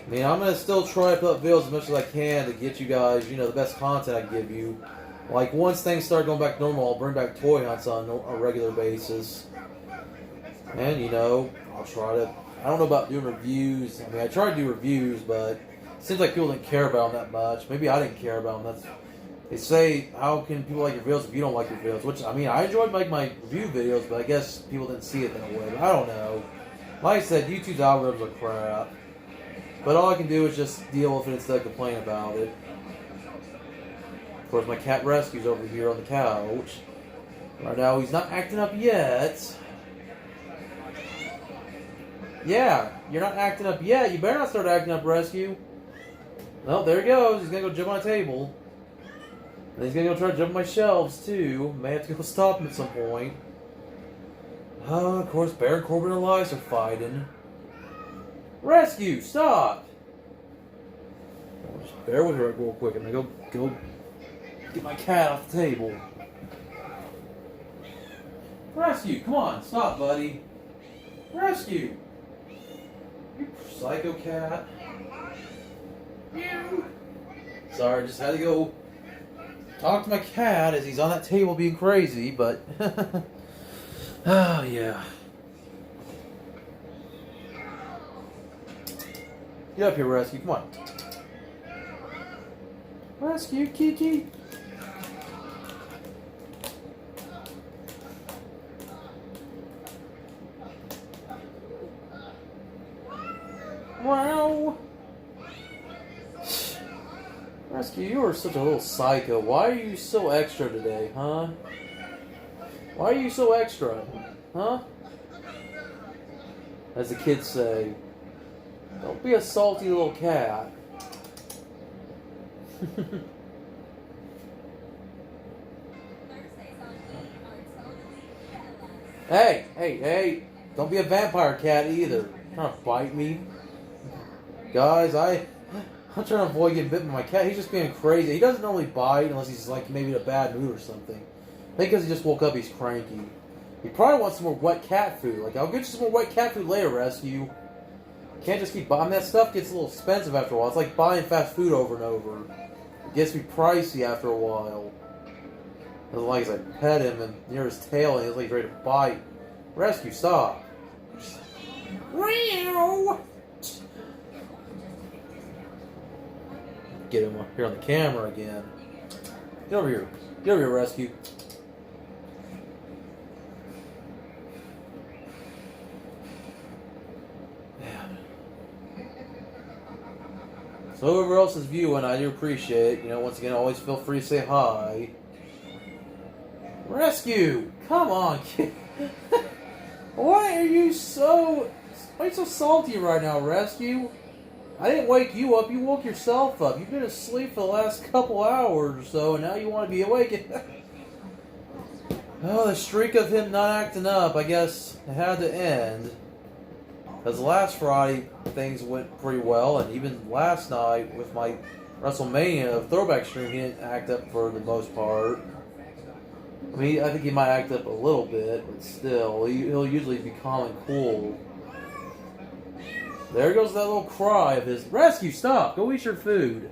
I mean, I'm going to still try to put up videos as much as I can to get you guys, the best content I can give you. Like, once things start going back to normal, I'll bring back toy hunts on a regular basis. And, I'll try to... I don't know about doing reviews. I mean, I try to do reviews, but it seems like people didn't care about them that much. Maybe I didn't care about them. They say, how can people like your videos if you don't like your videos? Which, I mean, I enjoyed making my review videos, but I guess people didn't see it that way. But I don't know. Like I said, YouTube's algorithms are crap. But all I can do is just deal with it instead of complain about it. Of course, my cat Rescue's over here on the couch. Right now, he's not acting up yet. Yeah, you're not acting up yet. You better not start acting up, Rescue. Well, there he goes. He's going to go jump on a table. And he's going to go try to jump on my shelves, too. May have to go stop him at some point. Oh, of course, Baron Corbin and Elias are fighting. Rescue, stop! Just bear with her real quick. I'm going to go get my cat off the table. Rescue, come on, stop, buddy. Rescue! You psycho cat. You. Sorry, just had to go talk to my cat as he's on that table being crazy, but... oh, yeah. Get up here, Rescue, come on. Rescue, Kiki. Wow. Rescue, you are such a little psycho. Why are you so extra today, huh? Why are you so extra? Huh? As the kids say, don't be a salty little cat. Hey, don't be a vampire cat either. Trying to bite me. Guys, I'm trying to avoid getting bitten by my cat. He's just being crazy. He doesn't normally bite unless he's like maybe in a bad mood or something. I think because he just woke up, he's cranky. He probably wants some more wet cat food. Like, I'll get you some more wet cat food later, Rescue. You can't just keep buying that stuff. Gets a little expensive after a while. It's like buying fast food over and over. It gets to be pricey after a while. As long as I pet him and near his tail and he's like ready to bite. Rescue, stop. Meow. Get him up here on the camera again. Get over here. Get over here, Rescue. So whoever else is viewing, I do appreciate it. You know, once again, always feel free to say hi. Rescue! Come on, kid. Why are you so salty right now, Rescue? I didn't wake you up. You woke yourself up. You've been asleep for the last couple hours or so, and now you want to be awake. Oh, the streak of him not acting up, I guess, it had to end. Because last Friday, things went pretty well, and even last night with my WrestleMania throwback stream, he didn't act up for the most part. I mean, I think he might act up a little bit, but still, he'll usually be calm and cool. There goes that little cry of his. Rescue, stop! Go eat your food.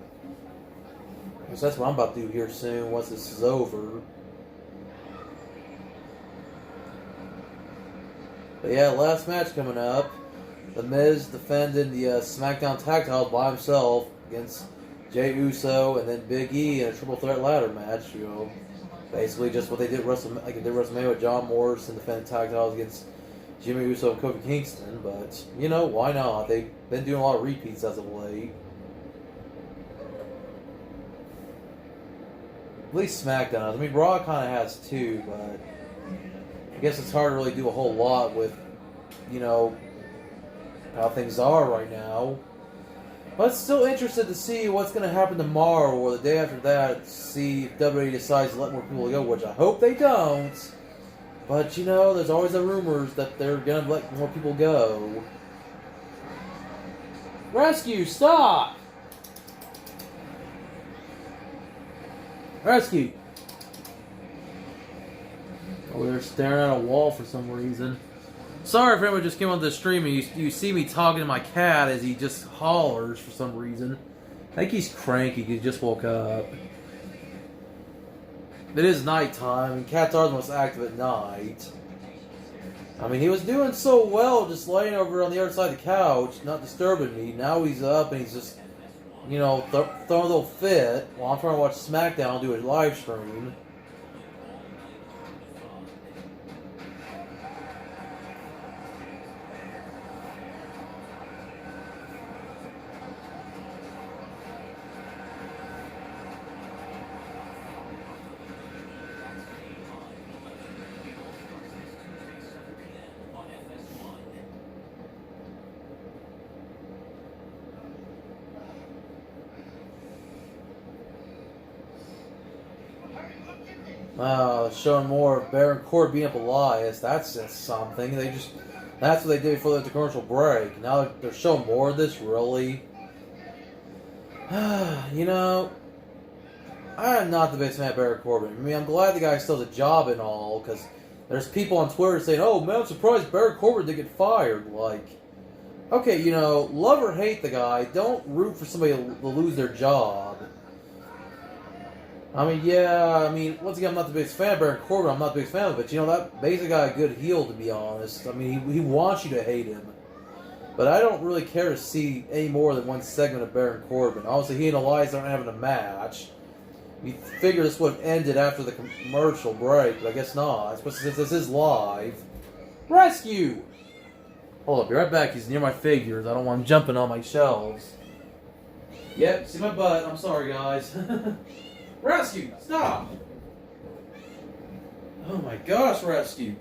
Because that's what I'm about to do here soon, once this is over. But yeah, last match coming up. The Miz defended the SmackDown Tag Titles by himself against Jey Uso and then Big E in a triple threat ladder match. You know, basically just what they did WrestleMania with John Morrison defending tag titles against Jimmy Uso and Kofi Kingston. But you know, why not? They've been doing a lot of repeats as of late. At least SmackDown. I mean, Raw kind of has too, but I guess it's hard to really do a whole lot with, you know, how things are right now. But still interested to see what's going to happen tomorrow or the day after that. See if WWE decides to let more people go, which I hope they don't. But, you know, there's always the rumors that they're going to let more people go. Rescue, stop! Rescue! Oh, they're staring at a wall for some reason. Sorry if anyone just came on the stream and you see me talking to my cat as he just hollers for some reason. I think he's cranky. He just woke up. It is nighttime, and cats are the most active at night. I mean, he was doing so well just laying over on the other side of the couch, not disturbing me. Now he's up and he's just, you know, throwing a little fit while I'm trying to watch SmackDown and do a live stream. Showing more of Baron Corbin beating up Elias. That's just something. That's what they did before the commercial break. Now they're showing more of this, really. You know, I am not the biggest fan of Baron Corbin. I mean, I'm glad the guy still has a job and all, because there's people on Twitter saying, "Oh man, I'm surprised Baron Corbin didn't get fired." Like, okay, you know, love or hate the guy, don't root for somebody to lose their job. I mean, yeah, once again, I'm not the biggest fan of Baron Corbin, I'm not the biggest fan of it, but you know, that makes a guy a good heel, to be honest. I mean, he wants you to hate him. But I don't really care to see any more than one segment of Baron Corbin. Obviously, he and Elias aren't having a match. You figure this would have ended after the commercial break, but I guess not, especially since this is live. Rescue! Hold up, be right back. He's near my figures. I don't want him jumping on my shelves. Yep, see my butt. I'm sorry, guys. Rescue! Stop! Oh my gosh, Rescue!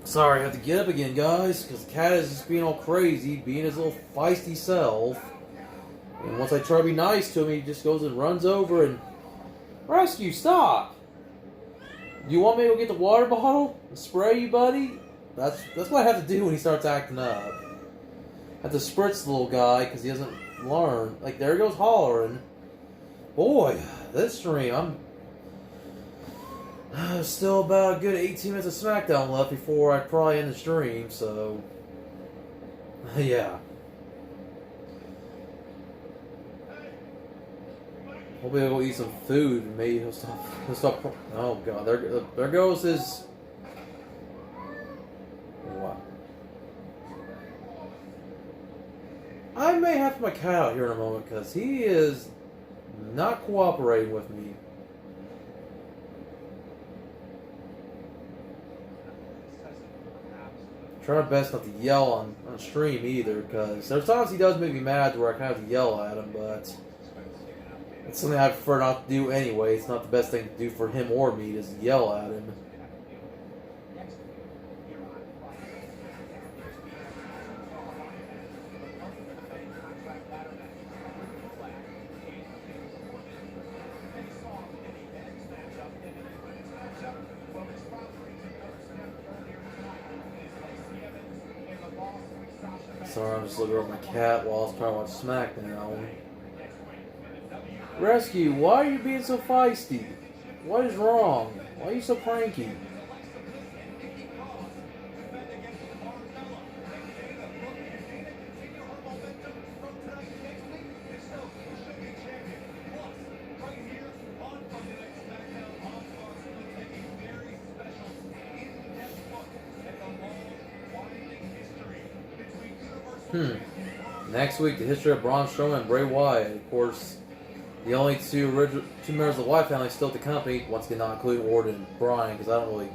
Sorry, I have to get up again, guys, because the cat is just being all crazy, being his little feisty self. And once I try to be nice to him, he just goes and runs over and... Rescue, stop! Do you want me to go get the water bottle and spray you, buddy? That's what I have to do when he starts acting up. I have to spritz the little guy because he doesn't learn. Like, there he goes hollering. Boy, this stream, I'm... still about a good 18 minutes of SmackDown left before I probably end the stream, so... yeah. Hopefully he'll go eat some food and maybe he'll stop... Oh god, there goes his... Wow. I may have to my cat out here in a moment because he is not cooperating with me. Try my best not to yell on stream either, because there's times he does make me mad where I kind of have to yell at him, but it's something I prefer not to do anyway. It's not the best thing to do for him or me, is yell at him. Sorry, I'm just looking over my cat while I was trying to watch SmackDown. Rescue, why are you being so feisty? What is wrong? Why are you so cranky? Next week, the history of Braun Strowman and Bray Wyatt. Of course, the only two members of the Wyatt family still at the company, once again not including Orton and Bryan, because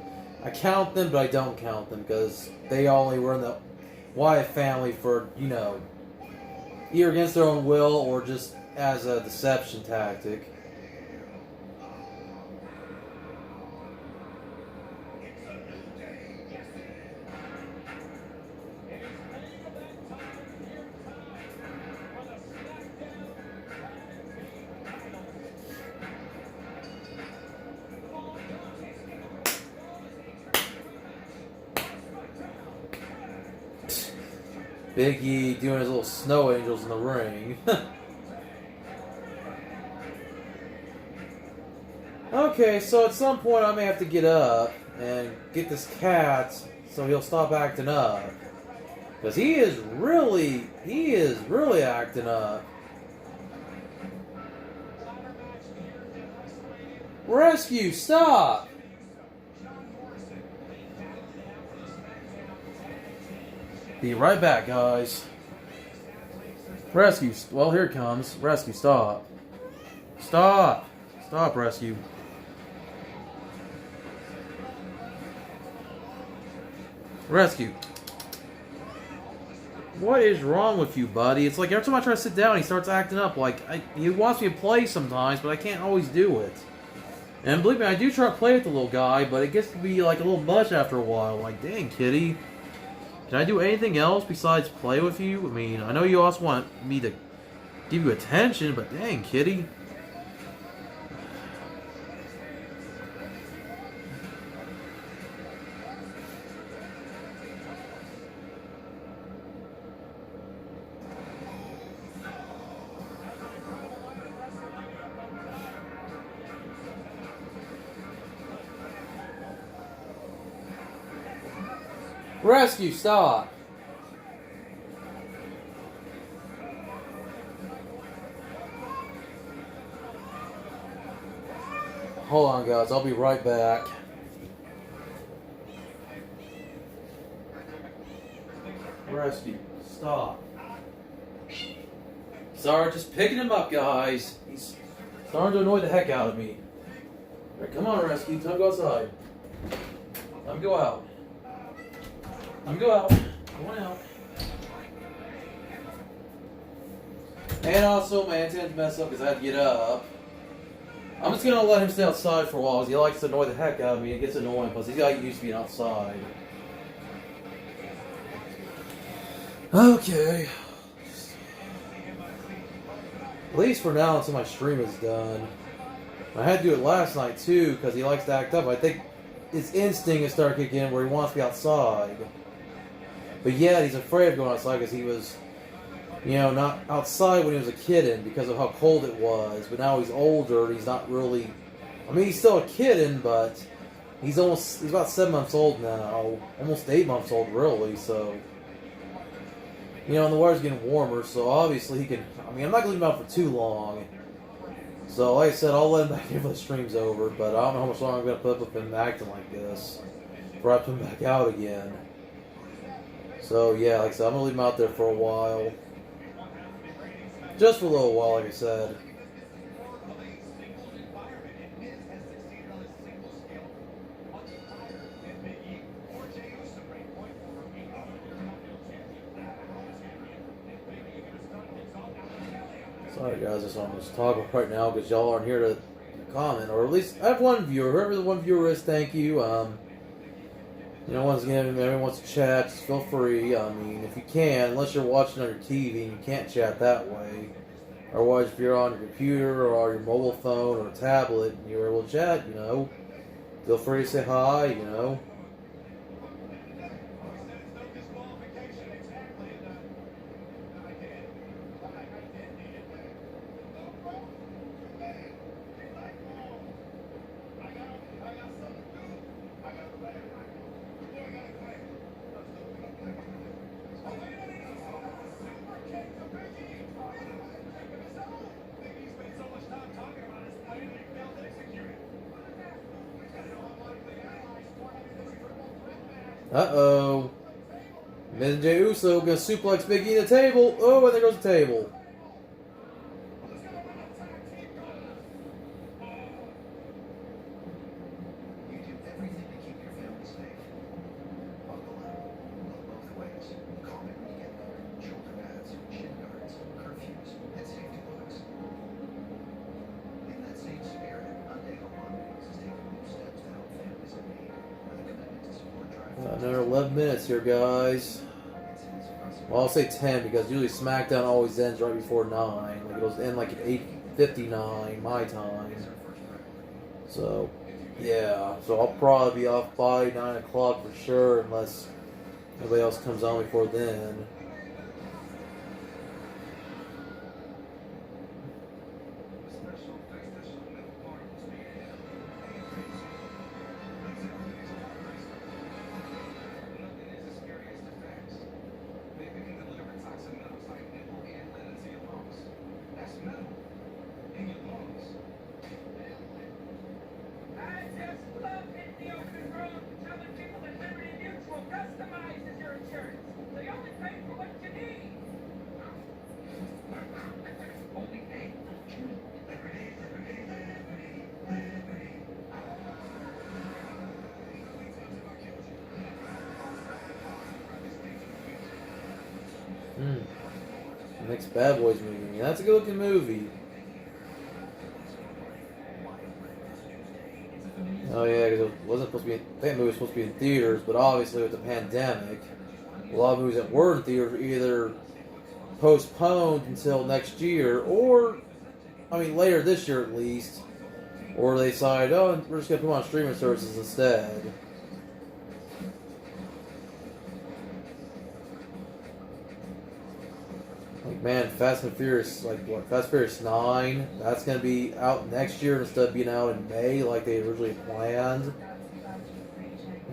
I count them, but I don't count them, because they only were in the Wyatt family for, you know, either against their own will or just as a deception tactic. Big E doing his little snow angels in the ring. Okay, so at some point I may have to get up and get this cat so he'll stop acting up. Because he is really acting up. Rescue, stop! Be right back, guys. Rescue, well, here it comes. Rescue, stop. Stop! Stop, Rescue. Rescue. What is wrong with you, buddy? It's like every time I try to sit down, he starts acting up. Like, he wants me to play sometimes, but I can't always do it. And believe me, I do try to play with the little guy, but it gets to be like a little much after a while. Like, dang, kitty. Can I do anything else besides play with you? I mean, I know you also want me to give you attention, but dang, kitty. Rescue, stop. Hold on, guys. I'll be right back. Rescue, stop. Sorry, just picking him up, guys. He's starting to annoy the heck out of me. All right, come on, Rescue. Time to go outside. Time to go out. Time to go out. Going out. And also, my antenna's messed up because I had to get up. I'm just gonna let him stay outside for a while because he likes to annoy the heck out of me. It gets annoying because he's got used to being outside. Okay. At least for now until my stream is done. I had to do it last night too because he likes to act up. I think his instinct is starting to kick in where he wants to be outside. But yet he's afraid of going outside because he was, not outside when he was a kid because of how cold it was. But now he's older and he's not really, he's still a kid, but he's about 7 months old now. Almost 8 months old really, so. And the weather's getting warmer, so obviously he can, I'm not going to leave him out for too long. So, like I said, I'll let him back in when the stream's over, but I don't know how much longer I'm going to put up with him acting like this before I have to put him back out again. So, yeah, like I said, I'm going to leave him out there for a while. Just for a little while, like I said. Sorry guys, I'm just talking right now because y'all aren't here to comment, or at least I have one viewer. Whoever the one viewer is, thank you. Once again, if anyone wants to chat, just feel free. If you can, unless you're watching on your TV and you can't chat that way. Otherwise, if you're on your computer or your mobile phone or tablet and you're able to chat, feel free to say hi, Uh-oh. Miz and Jey Uso gonna suplex Big E to the table. Oh, and there goes the table. You do everything to keep your family safe. Buckle up. Look both ways. Calm it when you get there. Shoulder pads, shin guards, curfews, and safety locks. In that same spirit, Undateable Mondays is taking new steps to help families in need with a commitment to support drive-throughs. Another 11 minutes here, guys. Well, I'll say 10 because usually SmackDown always ends right before 9. Like it'll end like at 8:59 my time. So, yeah. So I'll probably be off by 9 o'clock for sure unless nobody else comes on before then. Next Bad Boys movie. That's a good looking movie. Oh yeah, because it wasn't supposed to be. I think the movie was supposed to be in theaters, but obviously with the pandemic, a lot of movies that were in theaters were either postponed until next year, or later this year at least, or they decided, oh, we're just gonna put them on streaming services instead. Man, Fast and Furious, Fast and Furious 9, that's going to be out next year instead of being out in May like they originally planned.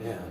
Man.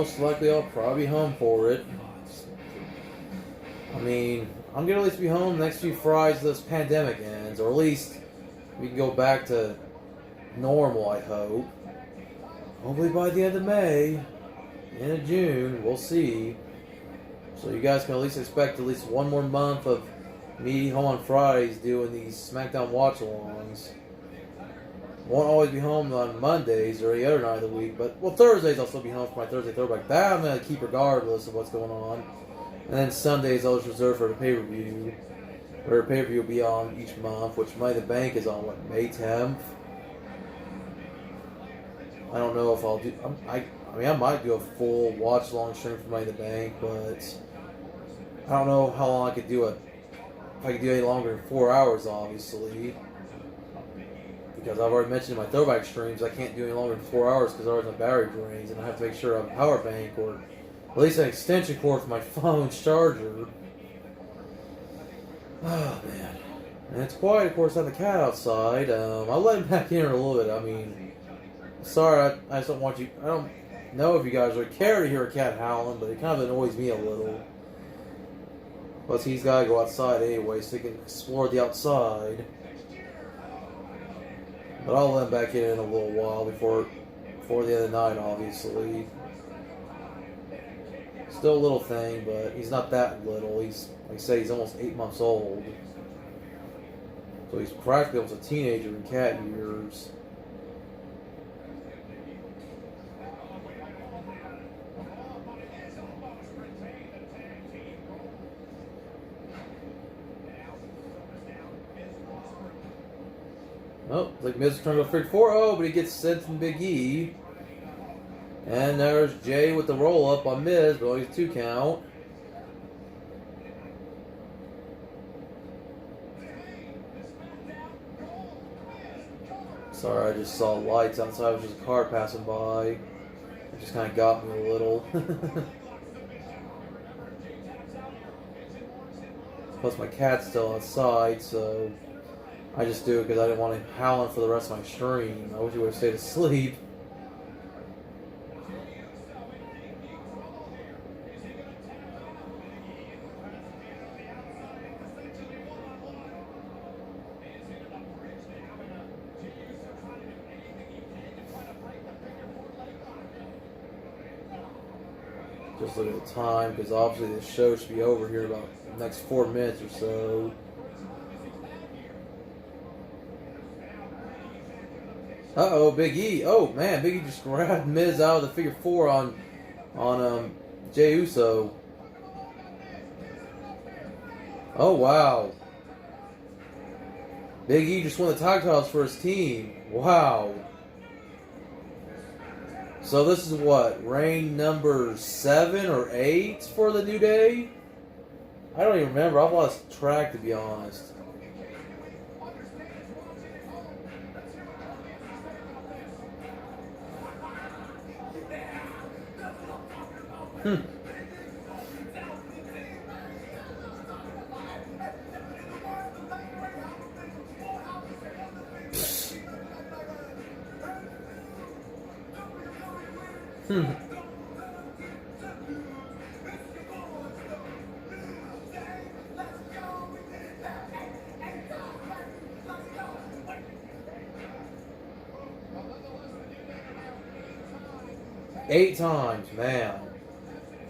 most likely I'll probably be home for it. I mean, I'm gonna at least be home the next few Fridays this pandemic ends, or at least we can go back to normal, I hope. Hopefully by the end of May, end of June, we'll see. So you guys can at least expect at least one more month of me home on Fridays doing these SmackDown watch-alongs. Won't always be home on Mondays or any other night of the week, but, well, Thursdays I'll still be home for my Thursday throwback. That I'm going to keep regardless of what's going on. And then Sundays I'll just reserve for the pay-per-view. Where the pay-per-view will be on each month, which Money in the Bank is on, what, May 10th? I don't know if I'll do... I might do a full watch-along stream for Money in the Bank, but I don't know how long I could do it. If I could do any longer than 4 hours, obviously. Because I've already mentioned in my throwback streams, I can't do any longer than 4 hours because otherwise my battery drains, and I have to make sure I have a power bank or at least an extension cord for my phone's charger. Oh, man. And it's quiet, of course, I have the cat outside. I'll let him back in a little bit. I mean, sorry, I just don't want you... I don't know if you guys would care to hear a cat howling, but it kind of annoys me a little. Plus, he's got to go outside anyway, so he can explore the outside. But I'll let him back in a little while before the end of the night, obviously. Still a little thing, but he's not that little. He's, like I say, he's almost 8 months old. So he's practically almost a teenager in cat years. Oh, it's like Miz is trying to go figure 4-0, but he gets sent from Big E. And there's Jay with the roll up on Miz, but only 2 count. Sorry, I just saw lights outside. It was just a car passing by. It just kind of got me a little. Plus, my cat's still outside, so I just do it because I didn't want him howling for the rest of my stream. I wish he would have stayed asleep. Just look at the time, because obviously the show should be over here about the next 4 minutes or so. Uh-oh, Big E. Oh, man, Big E just grabbed Miz out of the figure 4 on Jey Uso. Oh, wow. Big E just won the tag titles for his team. Wow. So this is what? Reign number 7 or 8 for the New Day? I don't even remember. I've lost track, to be honest. Hmm. Hmm. Eight times, man.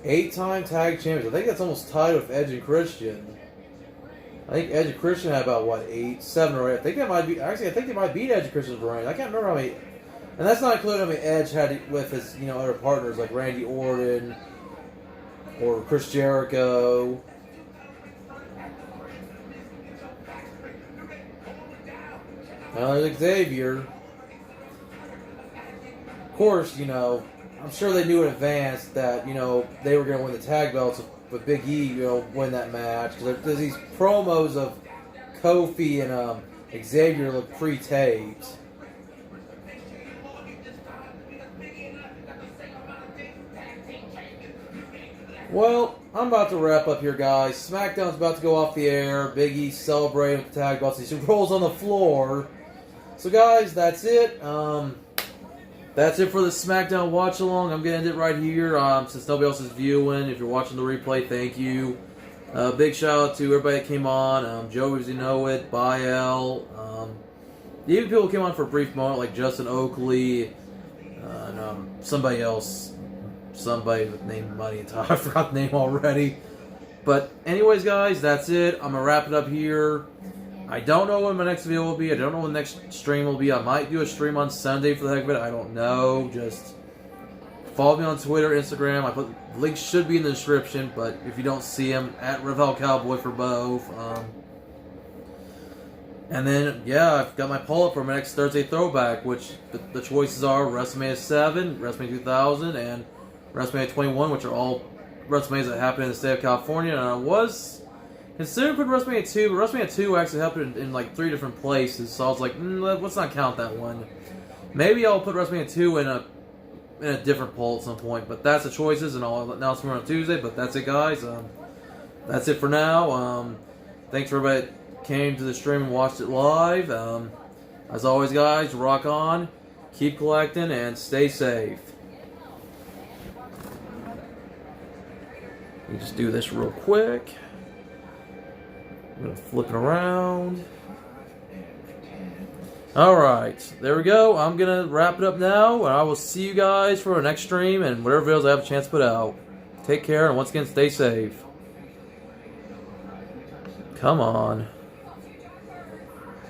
8-time tag champions. I think that's almost tied with Edge and Christian. I think Edge and Christian had about, what, 7 or 8. I think that might be... Actually, I think they might beat Edge and Christian's reign. I can't remember how many... And that's not including how many Edge had with his, other partners like Randy Orton or Chris Jericho. Now there's Xavier. Of course, I'm sure they knew in advance that, they were going to win the tag belts with Big E, win that match. Because there's these promos of Kofi and Xavier look pre-taped. Well, I'm about to wrap up here, guys. SmackDown's about to go off the air. Big E celebrating with the tag belts. He rolls on the floor. So, guys, that's it. that's it for the SmackDown watch along. I'm gonna end it right here. Since nobody else is viewing, if you're watching the replay, thank you. Big shout out to everybody that came on. Joey, as you know it, Bael. Even people came on for a brief moment, like Justin Oakley, and somebody else, somebody with name Money and Time. I forgot the name already. But anyways, guys, that's it. I'm gonna wrap it up here. I don't know when my next video will be. I don't know when the next stream will be. I might do a stream on Sunday for the heck of it. I don't know. Just follow me on Twitter, Instagram. Links should be in the description, but if you don't see them, at Revel Cowboy for both. And then, yeah, I've got my poll up for my next Thursday throwback, which the choices are WrestleMania 7, WrestleMania 2000, and WrestleMania 21, which are all WrestleManias that happened in the state of California. And I was considering putting WrestleMania 2, but WrestleMania 2 actually happened in like 3 different places, so I was like, let's not count that one. Maybe I'll put WrestleMania 2 in a different poll at some point, but that's the choices, and I'll announce more on Tuesday. But that's it, guys. That's it for now. Thanks for everybody that came to the stream and watched it live. As always, guys, rock on, keep collecting, and stay safe. Let me just do this real quick. I'm going to flip it around. Alright, there we go. I'm going to wrap it up now, and I will see you guys for our next stream and whatever videos I have a chance to put out. Take care, and once again, stay safe. Come on.